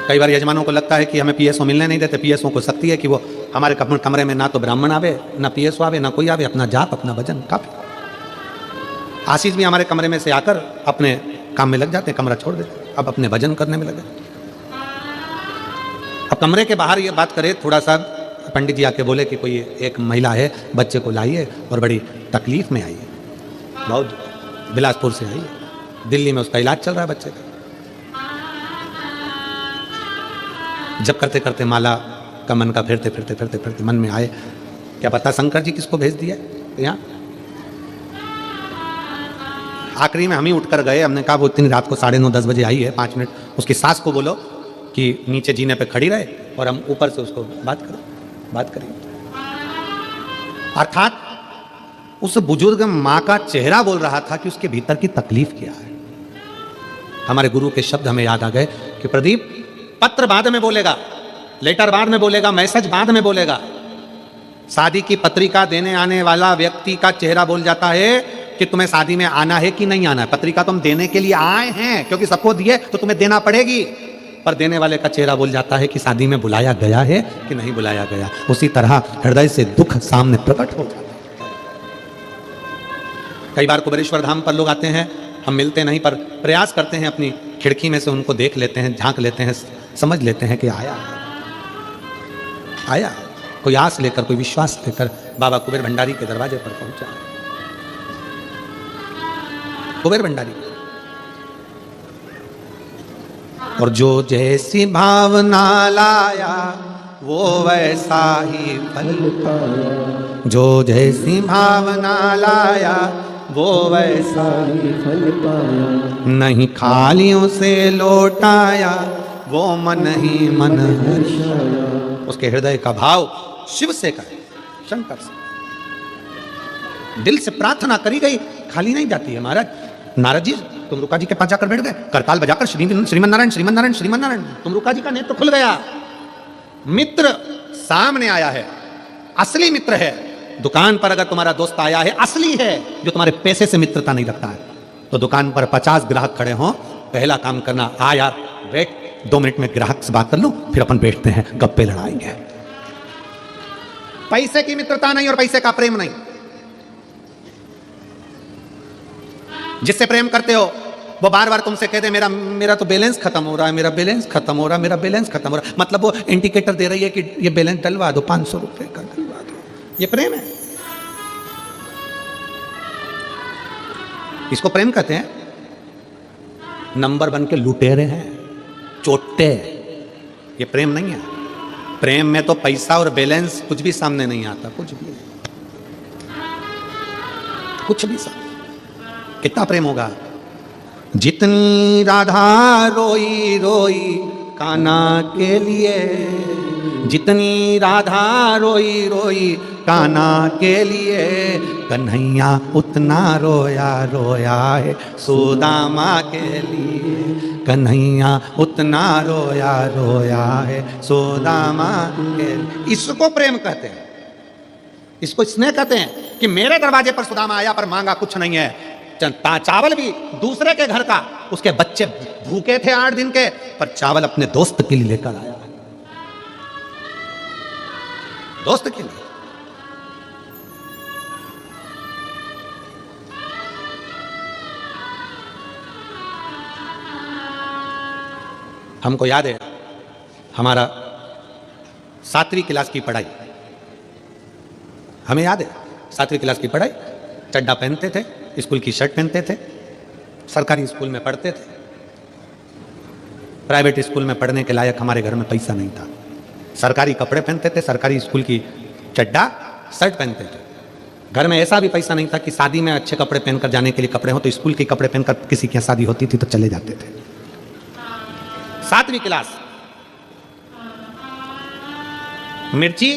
कई बार यजमानों को लगता है कि हमें पीएसओ मिलने नहीं देते। पीएसओ को शक्ति है कि वो हमारे कमरे में ना तो ब्राह्मण आवे, ना पीएसओ आवे, ना कोई आवे, अपना जाप, अपना भजन, काफी। आशीष भी हमारे कमरे में से आकर अपने काम में लग जाते हैं, कमरा छोड़ देते, अब अपने भजन करने में लगे। अब कमरे के बाहर ये बात करे, थोड़ा सा पंडित जी आके बोले कि कोई एक महिला है, बच्चे को लाइए और बड़ी तकलीफ में आई है, बहुत बिलासपुर से आई है, दिल्ली में उसका इलाज चल रहा है बच्चे का। जब करते करते माला आपका मन का फिरते फिरते फिरते फिरते मन में आए, क्या पता शंकर जी किसको भेज दिया यहाँ। आखिरी में हम ही उठकर गए, हमने कहा वो इतनी रात को 9:30-10 बजे आई है, 5 मिनट उसकी सास को बोलो कि नीचे जीने पे खड़ी रहे और हम ऊपर से उसको बात करें। अर्थात उस बुजुर्ग माँ का चेहरा बोल रहा था कि उसके भीतर की तकलीफ क्या है। हमारे गुरु के शब्द हमें याद आ गए कि प्रदीप, पत्र बाद में बोलेगा, लेटर बाद में बोलेगा, मैसेज बाद में बोलेगा। शादी की पत्रिका देने आने वाला व्यक्ति का चेहरा बोल जाता है कि तुम्हें शादी में आना है कि नहीं आना है। पत्रिका तुम देने के लिए आए हैं क्योंकि सबको दिए तो तुम्हें देना पड़ेगी, पर देने वाले का चेहरा बोल जाता है कि शादी में बुलाया गया है कि नहीं बुलाया गया। उसी तरह हृदय से दुख सामने प्रकट हो जाता है। कई बार कुबेरेश्वर धाम पर लोग आते हैं, हम मिलते नहीं, पर प्रयास करते हैं, अपनी खिड़की में से उनको देख लेते हैं, झांक लेते हैं, समझ लेते हैं कि आया कोई आस लेकर, कोई विश्वास लेकर बाबा कुबेर भंडारी के दरवाजे पर पहुंचा। कुबेर भंडारी, और जो जैसी भावना लाया वो वैसा ही फल पाया, जो जैसी भावना लाया वो वैसा ही फल पाया, नहीं खालियों से लौटाया वो मन ही मन हर्षाया। उसके हृदय का भाव शिव से का, शंकर से दिल से प्रार्थना करी गई, खाली नहीं जाती है। महाराज नारद जी तुम रुका जी के पास जाकर बैठ गए, करताल बजाकर श्रीमन नारायण श्रीमन नारायण श्रीमन नारायण, तुम रुका जी का नेत्र खुल गया। मित्र सामने आया है, असली मित्र है। दुकान पर अगर तुम्हारा दोस्त आया है, असली है, जो तुम्हारे पैसे से मित्रता नहीं रखता है। तो दुकान पर 50 ग्राहक खड़े हों, पहला काम करना, आ यार बैठ, 2 मिनट में ग्राहक से बात कर लो, फिर अपन बैठते हैं, गप्पे लड़ाएंगे। पैसे की मित्रता नहीं और पैसे का प्रेम नहीं। जिससे प्रेम करते हो वो बार बार तुमसे कहते मेरा तो बैलेंस खत्म हो रहा है, मेरा बैलेंस खत्म हो रहा है, मेरा बैलेंस खत्म हो रहा है। मतलब वो इंडिकेटर दे रही है कि ये बैलेंस डलवा दो, 500 रुपए का डलवा दो। ये प्रेम है, इसको प्रेम कहते हैं। नंबर बन के लुटेरे हैं, चोटे, ये प्रेम नहीं है। प्रेम में तो पैसा और बैलेंस कुछ भी सामने नहीं आता, कुछ भी सामने। कितना प्रेम होगा। जितनी राधा रोई रोई कान्हा के लिए, जितनी राधा रोई रोई कान्हा के लिए, कन्हैया उतना रोया रोया है सुदामा के लिए, कन्हैया उतना रोया रोया है सुदामा के लिए। इसको प्रेम कहते हैं, इसको स्नेह कहते हैं कि मेरे दरवाजे पर सुदामा आया पर मांगा कुछ नहीं है। चावल भी दूसरे के घर का, उसके बच्चे भूखे थे 8 दिन के, पर चावल अपने दोस्त के लिए लेकर आया, दोस्त के लिए। हमको याद है हमारा 7वीं क्लास की पढ़ाई, हमें याद है 7वीं क्लास की पढ़ाई। चड्डा पहनते थे, स्कूल की शर्ट पहनते थे, सरकारी स्कूल में पढ़ते थे। प्राइवेट स्कूल में पढ़ने के लायक हमारे घर में पैसा नहीं था। सरकारी कपड़े पहनते थे, सरकारी स्कूल की चड्डा शर्ट पहनते थे। घर में ऐसा भी पैसा नहीं था कि शादी में अच्छे कपड़े पहनकर जाने के लिए कपड़े हो, तो स्कूल के कपड़े पहनकर किसी की शादी होती थी तो चले जाते थे। 7वीं क्लास, मिर्ची,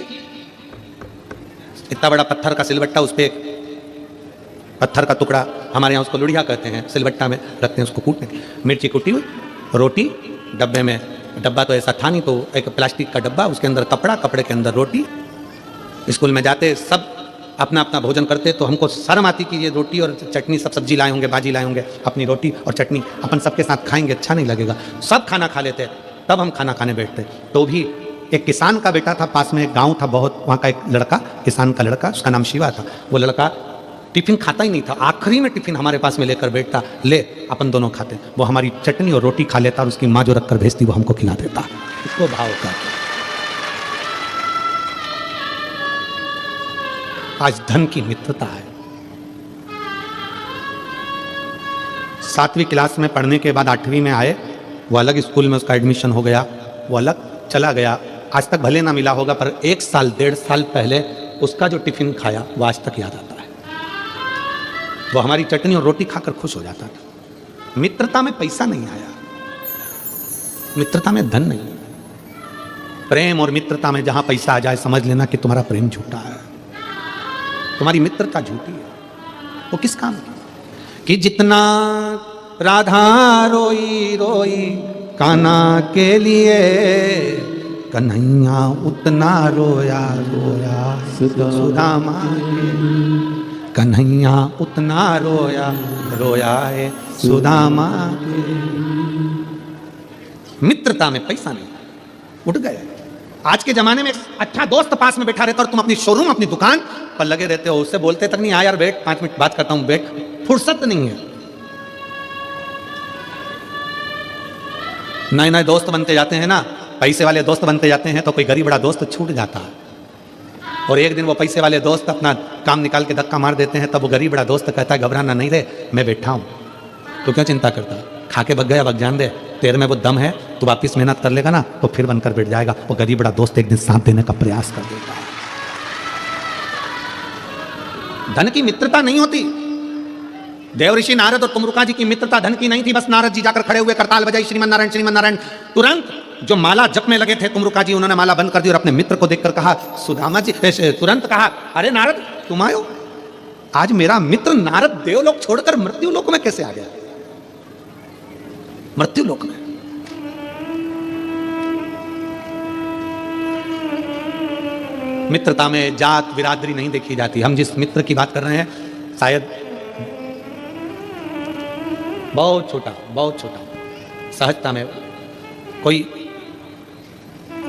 इतना बड़ा पत्थर का सिलबट्टा, उस पर पत्थर का टुकड़ा, हमारे यहाँ उसको लुढ़िया कहते हैं, सिलबट्टा में रखते हैं उसको कूटने, मिर्ची कुटी हुई, रोटी डब्बे में, डब्बा तो ऐसा था नहीं, तो एक प्लास्टिक का डब्बा, उसके अंदर कपड़ा, कपड़े के अंदर रोटी। स्कूल में जाते सब अपना अपना भोजन करते, तो हमको शर्म आती कि ये रोटी और चटनी, सब सब्जी लाए होंगे, भाजी लाए होंगे, अपनी रोटी और चटनी अपन सबके साथ खाएंगे, अच्छा नहीं लगेगा। सब खाना खा लेते, तब हम खाना खाने बैठते। तो भी एक किसान का बेटा था, पास में एक गाँव था बहुत, वहाँ का एक लड़का, किसान का लड़का, उसका नाम शिवा था। वो लड़का टिफिन खाता ही नहीं था, आखिरी में टिफिन हमारे पास में लेकर बैठता, ले अपन दोनों खाते। वो हमारी चटनी और रोटी खा लेता और उसकी माँ जो रखकर भेजती वो हमको खिला देता। इसको भाव का। आज धन की मित्रता है। 7वीं क्लास में पढ़ने के बाद 8वीं में आए, वो अलग स्कूल में उसका एडमिशन हो गया, वो अलग चला गया, आज तक भले ना मिला होगा, पर 1 साल 1.5 साल पहले उसका जो टिफिन खाया वो आज तक याद आता है। वो हमारी चटनी और रोटी खाकर खुश हो जाता था। मित्रता में पैसा नहीं आया, मित्रता में धन नहीं। प्रेम और मित्रता में जहां पैसा आ जाए समझ लेना कि तुम्हारा प्रेम झूठा है, तुम्हारी मित्रता झूठी है। वो किस काम की? कि जितना राधा रोई रोई कान्हा के लिए, कन्हैया उतना रोया रोया सुदामा के। कन्हैया उतना रोया रोया है सुदामा के। मित्रता में पैसा नहीं, उठ गए। आज के जमाने में अच्छा दोस्त पास में बैठा रहता और तुम अपनी शोरूम अपनी दुकान पर लगे रहते हो, उससे बोलते तक नहीं, आ यार बैठ 5 मिनट बात करता हूं, बैठ। फुर्सत नहीं है। नए नए दोस्त बनते जाते हैं ना, पैसे वाले दोस्त बनते जाते हैं तो कोई गरीब बड़ा दोस्त छूट जाता है, और एक दिन वो पैसे वाले दोस्त अपना काम निकाल के धक्का मार देते हैं, तब वो गरीब बड़ा दोस्त कहता है घबराना नहीं रे, मैं बैठा हूं, तो क्यों चिंता करता है, खा के बग गया बग जान दे, तेरे में वो दम है, तो वापिस मेहनत कर लेगा ना तो फिर बनकर बैठ जाएगा। वो गरीब बड़ा दोस्त एक दिन साथ देने का प्रयास कर देगा। धन की मित्रता नहीं होती। देवऋषि नारद और तुमरुका जी की मित्रता धन की नहीं थी। बस नारद जी जाकर खड़े हुए, करताल बजाई, श्रीमन नारायण श्रीमन नारायण। तुरंत जो माला जप में लगे थे तुमरुका जी, उन्होंने माला बंद कर दी और अपने मित्र को देखकर कहा, सुदामा जी, तुरंत कहा, अरे नारद तुम आयो? आज मेरा मित्र नारद देवलोक छोड़कर मृत्यु लोक में कैसे आ गया? मृत्यु लोक में। मित्रता में जात बिरादरी नहीं देखी जाती। हम जिस मित्र की बात कर रहे हैं शायद बहुत छोटा सहजता में कोई,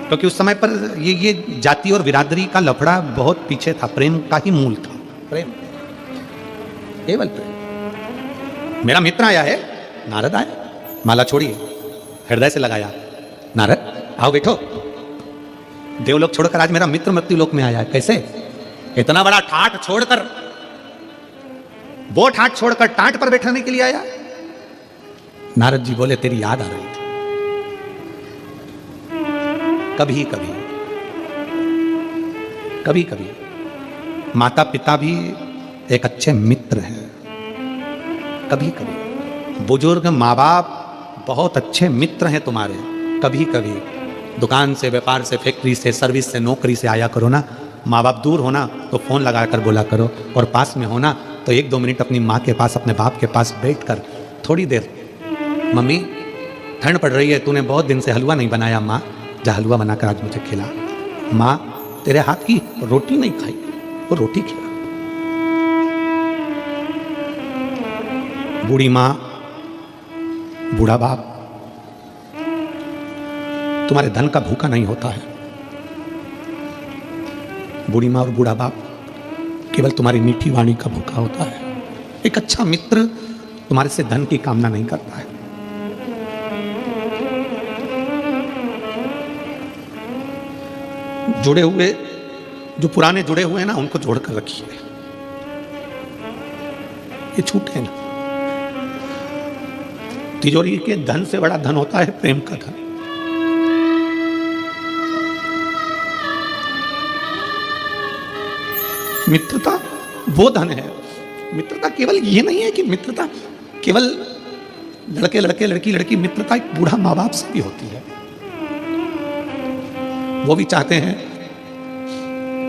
क्योंकि उस समय पर ये जाति और बिरादरी का लफड़ा बहुत पीछे था, प्रेम का ही मूल था। प्रेम, केवल प्रेम। मेरा मित्र आया है, नारद आया, माला छोड़िए, हृदय से लगाया, नारद आओ बैठो। देवलोक छोड़कर आज मेरा मित्र मृत्यु लोक में आया है, कैसे? इतना बड़ा ठाट छोड़कर, वो ठाट छोड़कर टाट पर बैठने के लिए आया। नारद जी बोले तेरी याद आ रही थी। कभी कभी माता पिता भी एक अच्छे मित्र हैं। कभी कभी बुजुर्ग माँ बाप बहुत अच्छे मित्र हैं तुम्हारे। कभी कभी दुकान से, व्यापार से, फैक्ट्री से, सर्विस से, नौकरी से आया करो ना। माँ बाप दूर होना तो फोन लगा कर बोला करो, और पास में होना तो 1-2 मिनट अपनी माँ के पास, अपने बाप के पास बैठकर थोड़ी देर, मम्मी ठंड पड़ रही है, तूने बहुत दिन से हलवा नहीं बनाया, माँ जा हलवा बनाकर आज मुझे खिला। माँ तेरे हाथ की रोटी नहीं खाई, वो रोटी खिला। बूढ़ी माँ, बूढ़ा बाप तुम्हारे धन का भूखा नहीं होता है। बूढ़ी माँ और बूढ़ा बाप केवल तुम्हारी मीठी वाणी का भूखा होता है। एक अच्छा मित्र तुम्हारे से धन की कामना नहीं करता है। जुड़े हुए, जो पुराने जुड़े हुए हैं ना, उनको जोड़कर रखिए, ये छूटे ना। तिजोरी के धन से बड़ा धन होता है प्रेम का धन। मित्रता वो धन है। मित्रता केवल ये नहीं है कि मित्रता केवल लड़के लड़के, लड़की लड़की। मित्रता एक बूढ़ा माँ बाप से भी होती है। वो भी चाहते हैं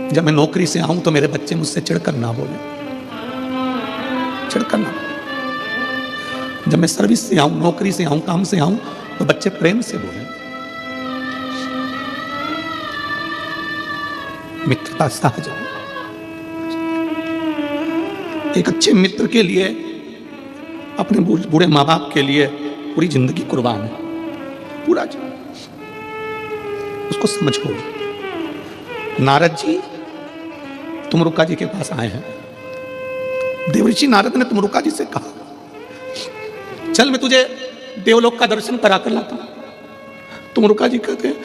जब मैं नौकरी से आऊं तो मेरे बच्चे मुझसे चिढ़कर ना बोले, चिढ़कर ना बोले। जब मैं सर्विस से आऊं, नौकरी से आऊं, काम से आऊं तो बच्चे प्रेम से बोले। मित्रता सहज है। एक अच्छे मित्र के लिए, अपने बूढ़े माँ बाप के लिए पूरी जिंदगी कुर्बान है, पूरा जीवन। उसको समझो। नारद जी तुमरुका जी के पास आए हैं। देवऋषि नारद ने तुमरुका जी से कहा, चल मैं तुझे देवलोक का दर्शन करा कर लाता हूं। तुमरुका जी कहते हैं,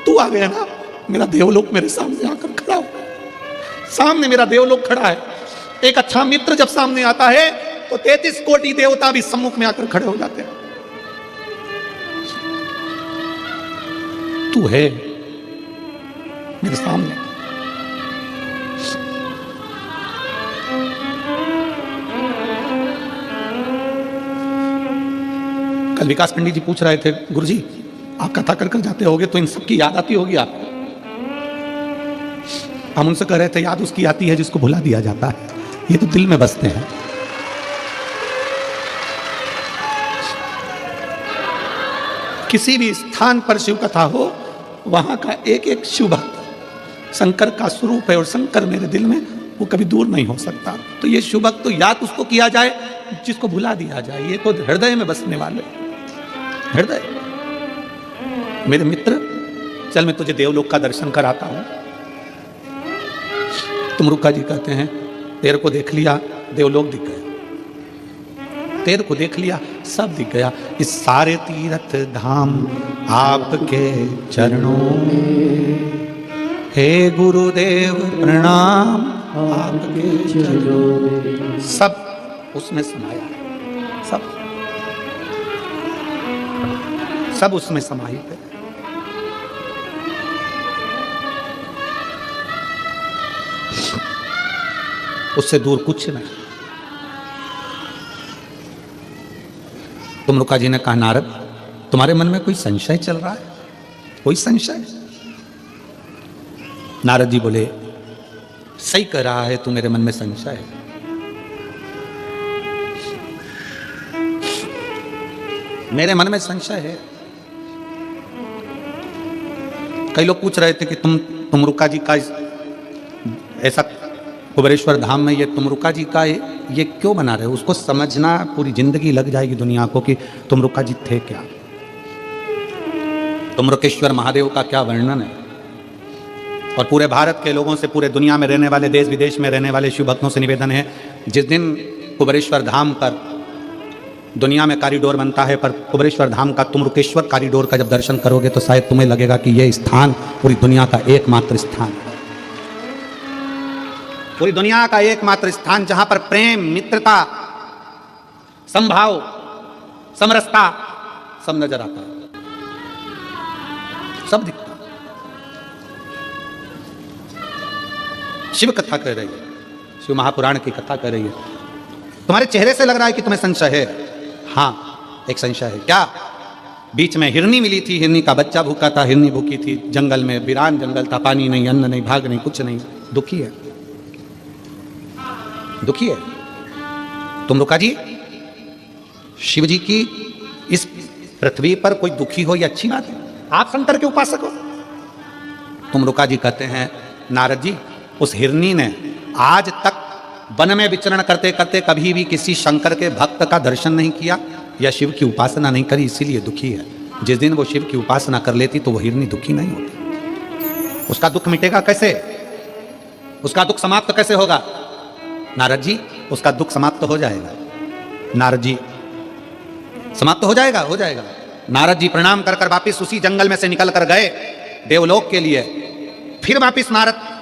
तू आ गया ना, मेरा देवलोक मेरे सामने आकर खड़ा हो। सामने मेरा देवलोक खड़ा है। एक अच्छा मित्र जब सामने आता है तो 33 कोटि देवता भी सम्मुख में आकर खड़े हो जाते हैं। तू है मेरे सामने। कल विकास पंडित जी पूछ रहे थे, गुरुजी आप कथा कर कर जाते होगे तो इन सब की याद आती होगी आपको? हम उनसे कह रहे थे याद उसकी आती है जिसको भुला दिया जाता है, ये तो दिल में बसते हैं। किसी भी स्थान पर शिव कथा हो, वहां का एक एक शिव भक्त शंकर का स्वरूप है और शंकर मेरे दिल में, वो कभी दूर नहीं हो सकता। तो ये शिव भक्त तो याद उसको किया जाए जिसको भुला दिया जाए, ये तो हृदय में बसने वाले। हृदय, मेरे मित्र चल मैं तुझे देवलोक का दर्शन कराता हूं। तुमरुका जी कहते हैं तेरे को देख लिया देवलोक दिख गया, तेरे को देख लिया सब दिख गया। इस सारे तीर्थ धाम आपके चरणों में, हे गुरुदेव प्रणाम आपके चरणों में। सब उसमें समाया है, सब उसमें समाहित है। उससे दूर कुछ नहीं। तुमरुका जी ने कहा नारद तुम्हारे मन में कोई संशय चल रहा है, कोई संशय? नारद जी बोले सही कह रहा है, तू मेरे मन में संशय है। मेरे मन में संशय है। कई लोग पूछ रहे थे कि तुमरुका जी का ऐसा कुबेरेश्वर धाम में ये तुमरुका जी का ये क्यों बना रहे हो? उसको समझना पूरी जिंदगी लग जाएगी दुनिया को कि तुमरुका जी थे क्या, तुमरुकेश्वर महादेव का क्या वर्णन है। और पूरे भारत के लोगों से, पूरे दुनिया में रहने वाले, देश विदेश में रहने वाले शिव भक्तों से निवेदन है, जिस दिन कुबेरेश्वर धाम पर दुनिया में कॉरिडोर बनता है, पर कुबेरेश्वर धाम का तुमरुकेश्वर कॉरिडोर का जब दर्शन करोगे तो शायद तुम्हें लगेगा कि यह स्थान पूरी दुनिया का एकमात्र स्थान है, पूरी दुनिया का एकमात्र स्थान जहां पर प्रेम, मित्रता, समभाव, समरसता सब नजर आता है, सब दिखता है। शिव कथा कह रही है, शिव महापुराण की कथा कह रही है। तुम्हारे चेहरे से लग रहा है कि तुम्हें संशय है। हाँ, एक संशय है। क्या? बीच में हिरनी मिली थी, हिरनी का बच्चा भूखा था, हिरनी भूखी थी, जंगल में, वीरान जंगल था, पानी नहीं, अन्न नहीं, भाग नहीं, कुछ नहीं, दुखी है, दुखी है। तुमरुका जी, शिव जी की इस पृथ्वी पर कोई दुखी हो ये अच्छी बात है? आप शंकर के उपासक हो। तुमरुका जी कहते हैं नारद जी, उस हिरनी ने आज तक वन में विचरण करते करते कभी भी किसी शंकर के भक्त का दर्शन नहीं किया या शिव की उपासना नहीं करी, इसीलिए दुखी है। जिस दिन वो शिव की उपासना कर लेती तो वो हिरनी दुखी नहीं होती। उसका दुख मिटेगा कैसे? उसका दुख समाप्त कैसे होगा? नारद जी, उसका दुख समाप्त हो जाएगा। नारद जी, समाप्त हो जाएगा, हो जाएगा। नारद जी प्रणाम कर कर वापिस उसी जंगल में से निकल कर गए देवलोक के लिए। फिर वापिस नारद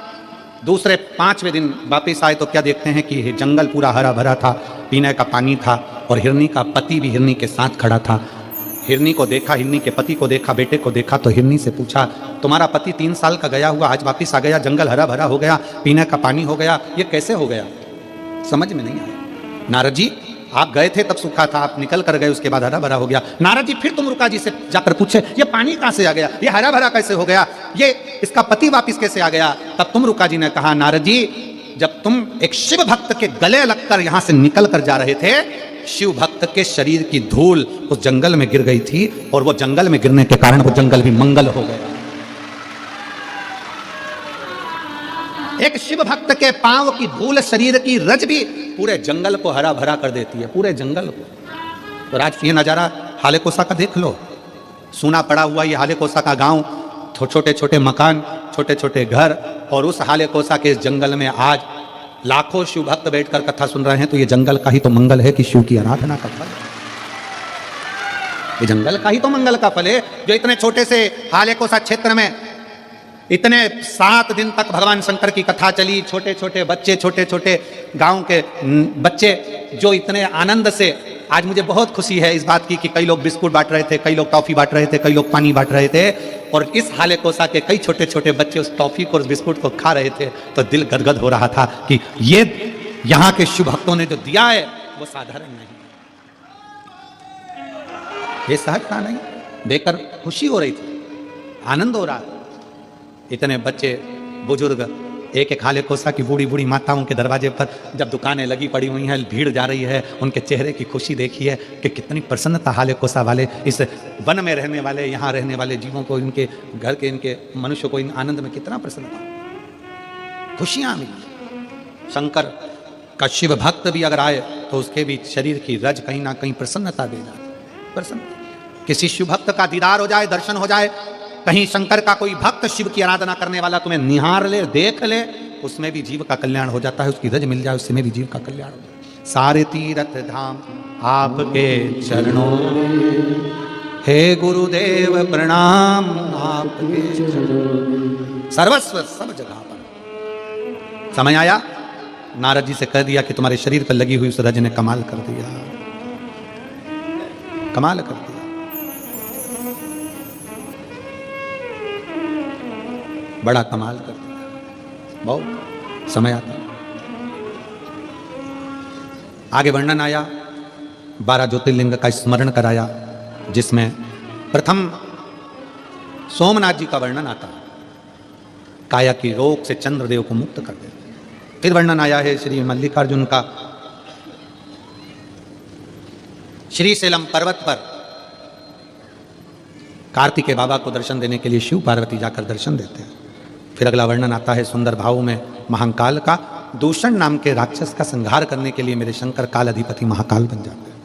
दूसरे 5वें दिन वापिस आए तो क्या देखते हैं कि जंगल पूरा हरा भरा था, पीने का पानी था और हिरनी का पति भी हिरनी के साथ खड़ा था। हिरनी को देखा, हिरनी के पति को देखा, बेटे को देखा तो हिरनी से पूछा, तुम्हारा पति 3 साल का गया हुआ आज वापिस आ गया, जंगल हरा भरा हो गया, पीने का पानी हो गया, ये कैसे हो गया? समझ में नहीं आया। नारद जी, आप गए थे तब सूखा था, आप निकल कर गए, उसके बाद हरा भरा हो गया। नारद जी फिर तुमरुका जी से जाकर पूछे, ये पानी कहां से आ गया, ये हरा भरा कैसे हो गया, ये इसका पति वापिस कैसे आ गया? तब तुमरुका जी ने कहा, नारद जी, जब तुम एक शिव भक्त के गले लगकर यहां से निकल कर जा रहे थे, शिव भक्त के शरीर की धूल उस जंगल में गिर गई थी और वो जंगल में गिरने के कारण वो जंगल भी मंगल हो गया। एक शिव भक्त के पांव की धूल, शरीर की रज भी पूरे जंगल को हरा भरा कर देती है, पूरे जंगल को। तो आज ये नजारा हालेकोसा का देख लो, सूना पड़ा हुआ ये हालेकोसा का गांव, छोटे छोटे मकान, छोटे छोटे घर, और उस हालेकोसा के इस जंगल में आज लाखों शिव भक्त बैठकर कथा सुन रहे हैं। तो ये जंगल का ही तो मंगल है कि शिव की आराधना का फल, ये जंगल का ही तो मंगल का फल है जो इतने छोटे से हालेकोसा क्षेत्र में इतने 7 दिन तक भगवान शंकर की कथा चली। छोटे छोटे बच्चे, छोटे छोटे गांव के बच्चे जो इतने आनंद से आज मुझे बहुत खुशी है इस बात की कि कई लोग बिस्कुट बांट रहे थे, कई लोग टॉफी बांट रहे थे, कई लोग पानी बांट रहे थे, और इस हाले कोसा के कई छोटे छोटे बच्चे उस टॉफी को, उस बिस्कुट को खा रहे थे, तो दिल गदगद हो रहा था कि ये यहाँ के शिव भक्तों ने जो दिया है वो साधारण नहीं, ये सहजता नहीं। देखकर खुशी हो रही थी, आनंद हो रहा था। इतने बच्चे बुजुर्ग, एक एक हाले कोसा की बूढ़ी बूढ़ी माताओं के दरवाजे पर जब दुकानें लगी पड़ी हुई हैं, भीड़ जा रही है, उनके चेहरे की खुशी देखिए कि कितनी प्रसन्नता हाले कोसा वाले, इस वन में रहने वाले, यहाँ रहने वाले जीवों को, इनके घर के, इनके मनुष्य को इन आनंद में कितना प्रसन्नता, खुशियाँ मिली। शंकर का शिव भक्त भी अगर आए तो उसके भी शरीर की रज कहीं ना कहीं प्रसन्नता दे जाती, प्रसन्न। किसी शिव भक्त का दीदार हो जाए, दर्शन हो जाए, कहीं शंकर का कोई भक्त शिव की आराधना करने वाला तुम्हें निहार ले, देख ले, उसमें भी जीव का कल्याण हो जाता है, उसकी रज मिल जाए उसमें भी जीव का कल्याण हो जाए। सारे तीर्थ धाम आपके चरणों, हे गुरुदेव प्रणाम आपके चरणों, सर्वस्व सब जगह पर। समय आया, नारद जी से कह दिया कि तुम्हारे शरीर पर लगी हुई उस रज ने कमाल कर दिया, कमाल कर दिया। बड़ा कमाल कर दिया, बहुत समय आता। आगे वर्णन आया, 12 ज्योतिर्लिंग का स्मरण कराया, जिसमें प्रथम सोमनाथ जी का वर्णन आता, काया की रोग से चंद्रदेव को मुक्त कर दे। फिर वर्णन आया है श्री मल्लिकार्जुन का, श्रीशैलम पर्वत पर कार्तिकेय बाबा को दर्शन देने के लिए शिव पार्वती जाकर दर्शन देते हैं। फिर अगला वर्णन आता है सुंदर भाव में, महाकाल का, दूषण नाम के राक्षस का संहार करने के लिए मेरे शंकर काल अधिपति महाकाल बन जाते हैं।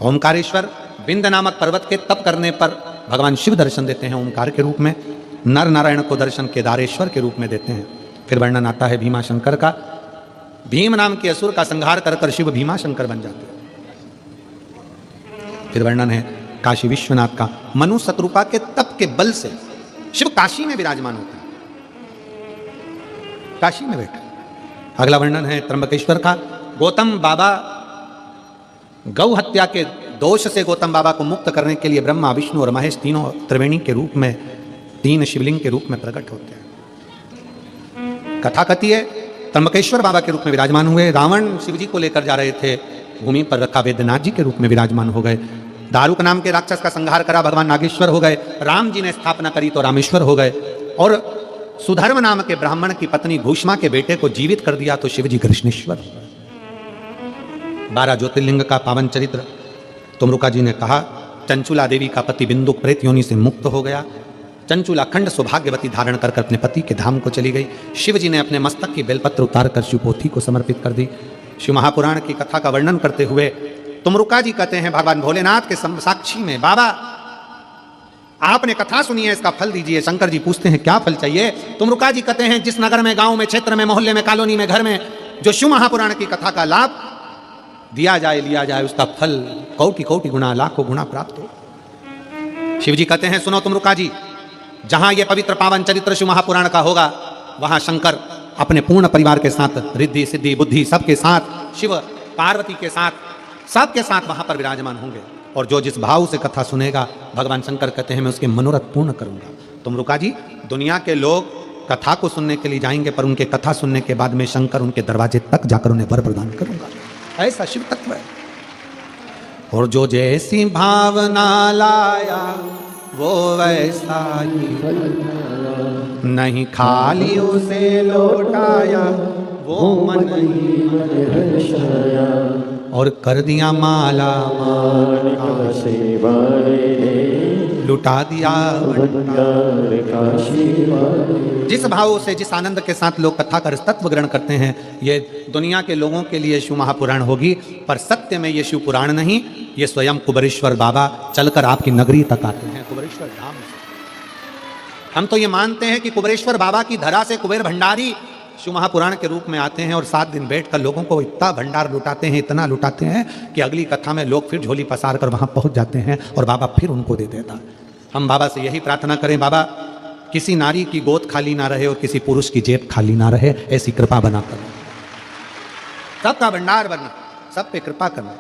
ओमकारेश्वर विंध्य नामक पर्वत के तप करने पर भगवान शिव दर्शन देते हैं ओमकार के रूप में, नर नारायण को दर्शन केदारेश्वर के रूप में देते हैं। फिर वर्णन आता है भीमा शंकर का, भीम नाम के असुर का संहार कर कर शिव भीमा शंकर बन जाते हैं। फिर वर्णन है काशी विश्वनाथ का, मनु शत्रुपा के तप के बल से शिव काशी में विराजमान होते हैं, काशी में बैठे। अगला वर्णन है त्र्यंबकेश्वर का, गौतम बाबा गौ हत्या के दोष से गौतम बाबा को मुक्त करने के लिए ब्रह्मा विष्णु और महेश तीनों त्रिवेणी के रूप में, 3 शिवलिंग के रूप में प्रकट होते हैं। कथा कथी है, त्र्यंबकेश्वर बाबा के रूप में विराजमान हुए। रावण शिव जी को लेकर जा रहे थे, भूमि पर रखा वेद्यनाथ जी के रूप में विराजमान हो गए। दारुक नाम के राक्षस का संहार करा, भगवान नागेश्वर हो गए। राम जी ने स्थापना करी तो रामेश्वर हो गए। और सुधर्म नाम के ब्राह्मण की पत्नी भूष्मा के बेटे को जीवित कर दिया तो शिव जी कृष्णेश्वर हो गए। 12 ज्योतिर्लिंग का पावन चरित्र तुमरुका जी ने कहा, चंचुला देवी का पति बिंदुक प्रेत योनि से मुक्त हो गया। चंचुला खंड सौभाग्यवती धारण कर अपने पति के धाम को चली गई। शिव जी ने अपने मस्तक की बेलपत्र उतार कर शिवपोथी को समर्पित कर दी। शिव महापुराण की कथा का वर्णन करते हुए तुमरुका जी कहते हैं, भगवान भोलेनाथ के साक्षी में, बाबा आपने कथा सुनी है, इसका फल दीजिए। शंकर जी पूछते हैं क्या फल चाहिए? तुमरुका जी कहते हैं, जिस नगर में, गांव में, क्षेत्र में, मोहल्ले में, कॉलोनी में, घर में जो शिव महापुराण की कथा का लाभ दिया जाए, लिया जाए, उसका फल कोटि कोटि गुना, लाखों गुना प्राप्त हो। शिव जी कहते हैं, सुनो तुमरुका जी, जहां यह पवित्र पावन चरित्र शिव महापुराण का होगा, वहां शंकर अपने पूर्ण परिवार के साथ, रिद्धि सिद्धि बुद्धि सबके साथ, शिव पार्वती के साथ, सबके साथ वहां पर विराजमान होंगे। और जो जिस भाव से कथा सुनेगा, भगवान शंकर कहते हैं, मैं उसके मनोरथ पूर्ण करूंगा। तुमरुका जी, दुनिया के लोग कथा को सुनने के लिए जाएंगे, पर उनके कथा सुनने के बाद में शंकर उनके दरवाजे तक जाकर उन्हें वर प्रदान करूंगा। ऐसा शिव तत्व है। और जो जैसी भावना लाया वो वैसा ही नहीं, खाली उसे लौटाया वो मन ही हर्षाया, और कर दिया माला लुटा दिया। जिस भाव से, जिस आनंद के साथ लोग कथा का तत्व ग्रहण करते हैं, ये दुनिया के लोगों के लिए शिव महापुराण होगी, पर सत्य में ये शिव पुराण नहीं, ये स्वयं कुबेरेश्वर बाबा चलकर आपकी नगरी तक आते हैं, कुबेरेश्वर धाम से। हम तो ये मानते हैं कि कुबेरेश्वर बाबा की धरा से कुबेर भंडारी शिव महापुराण के रूप में आते हैं और 7 दिन बैठकर लोगों को इतना भंडार लुटाते हैं, इतना लुटाते हैं कि अगली कथा में लोग फिर झोली पसार कर वहां पहुंच जाते हैं और बाबा फिर उनको दे देता। हम बाबा से यही प्रार्थना करें, बाबा किसी नारी की गोद खाली ना रहे और किसी पुरुष की जेब खाली ना रहे, ऐसी कृपा बना कर सबका भंडार बनना, सब पे कृपा करना।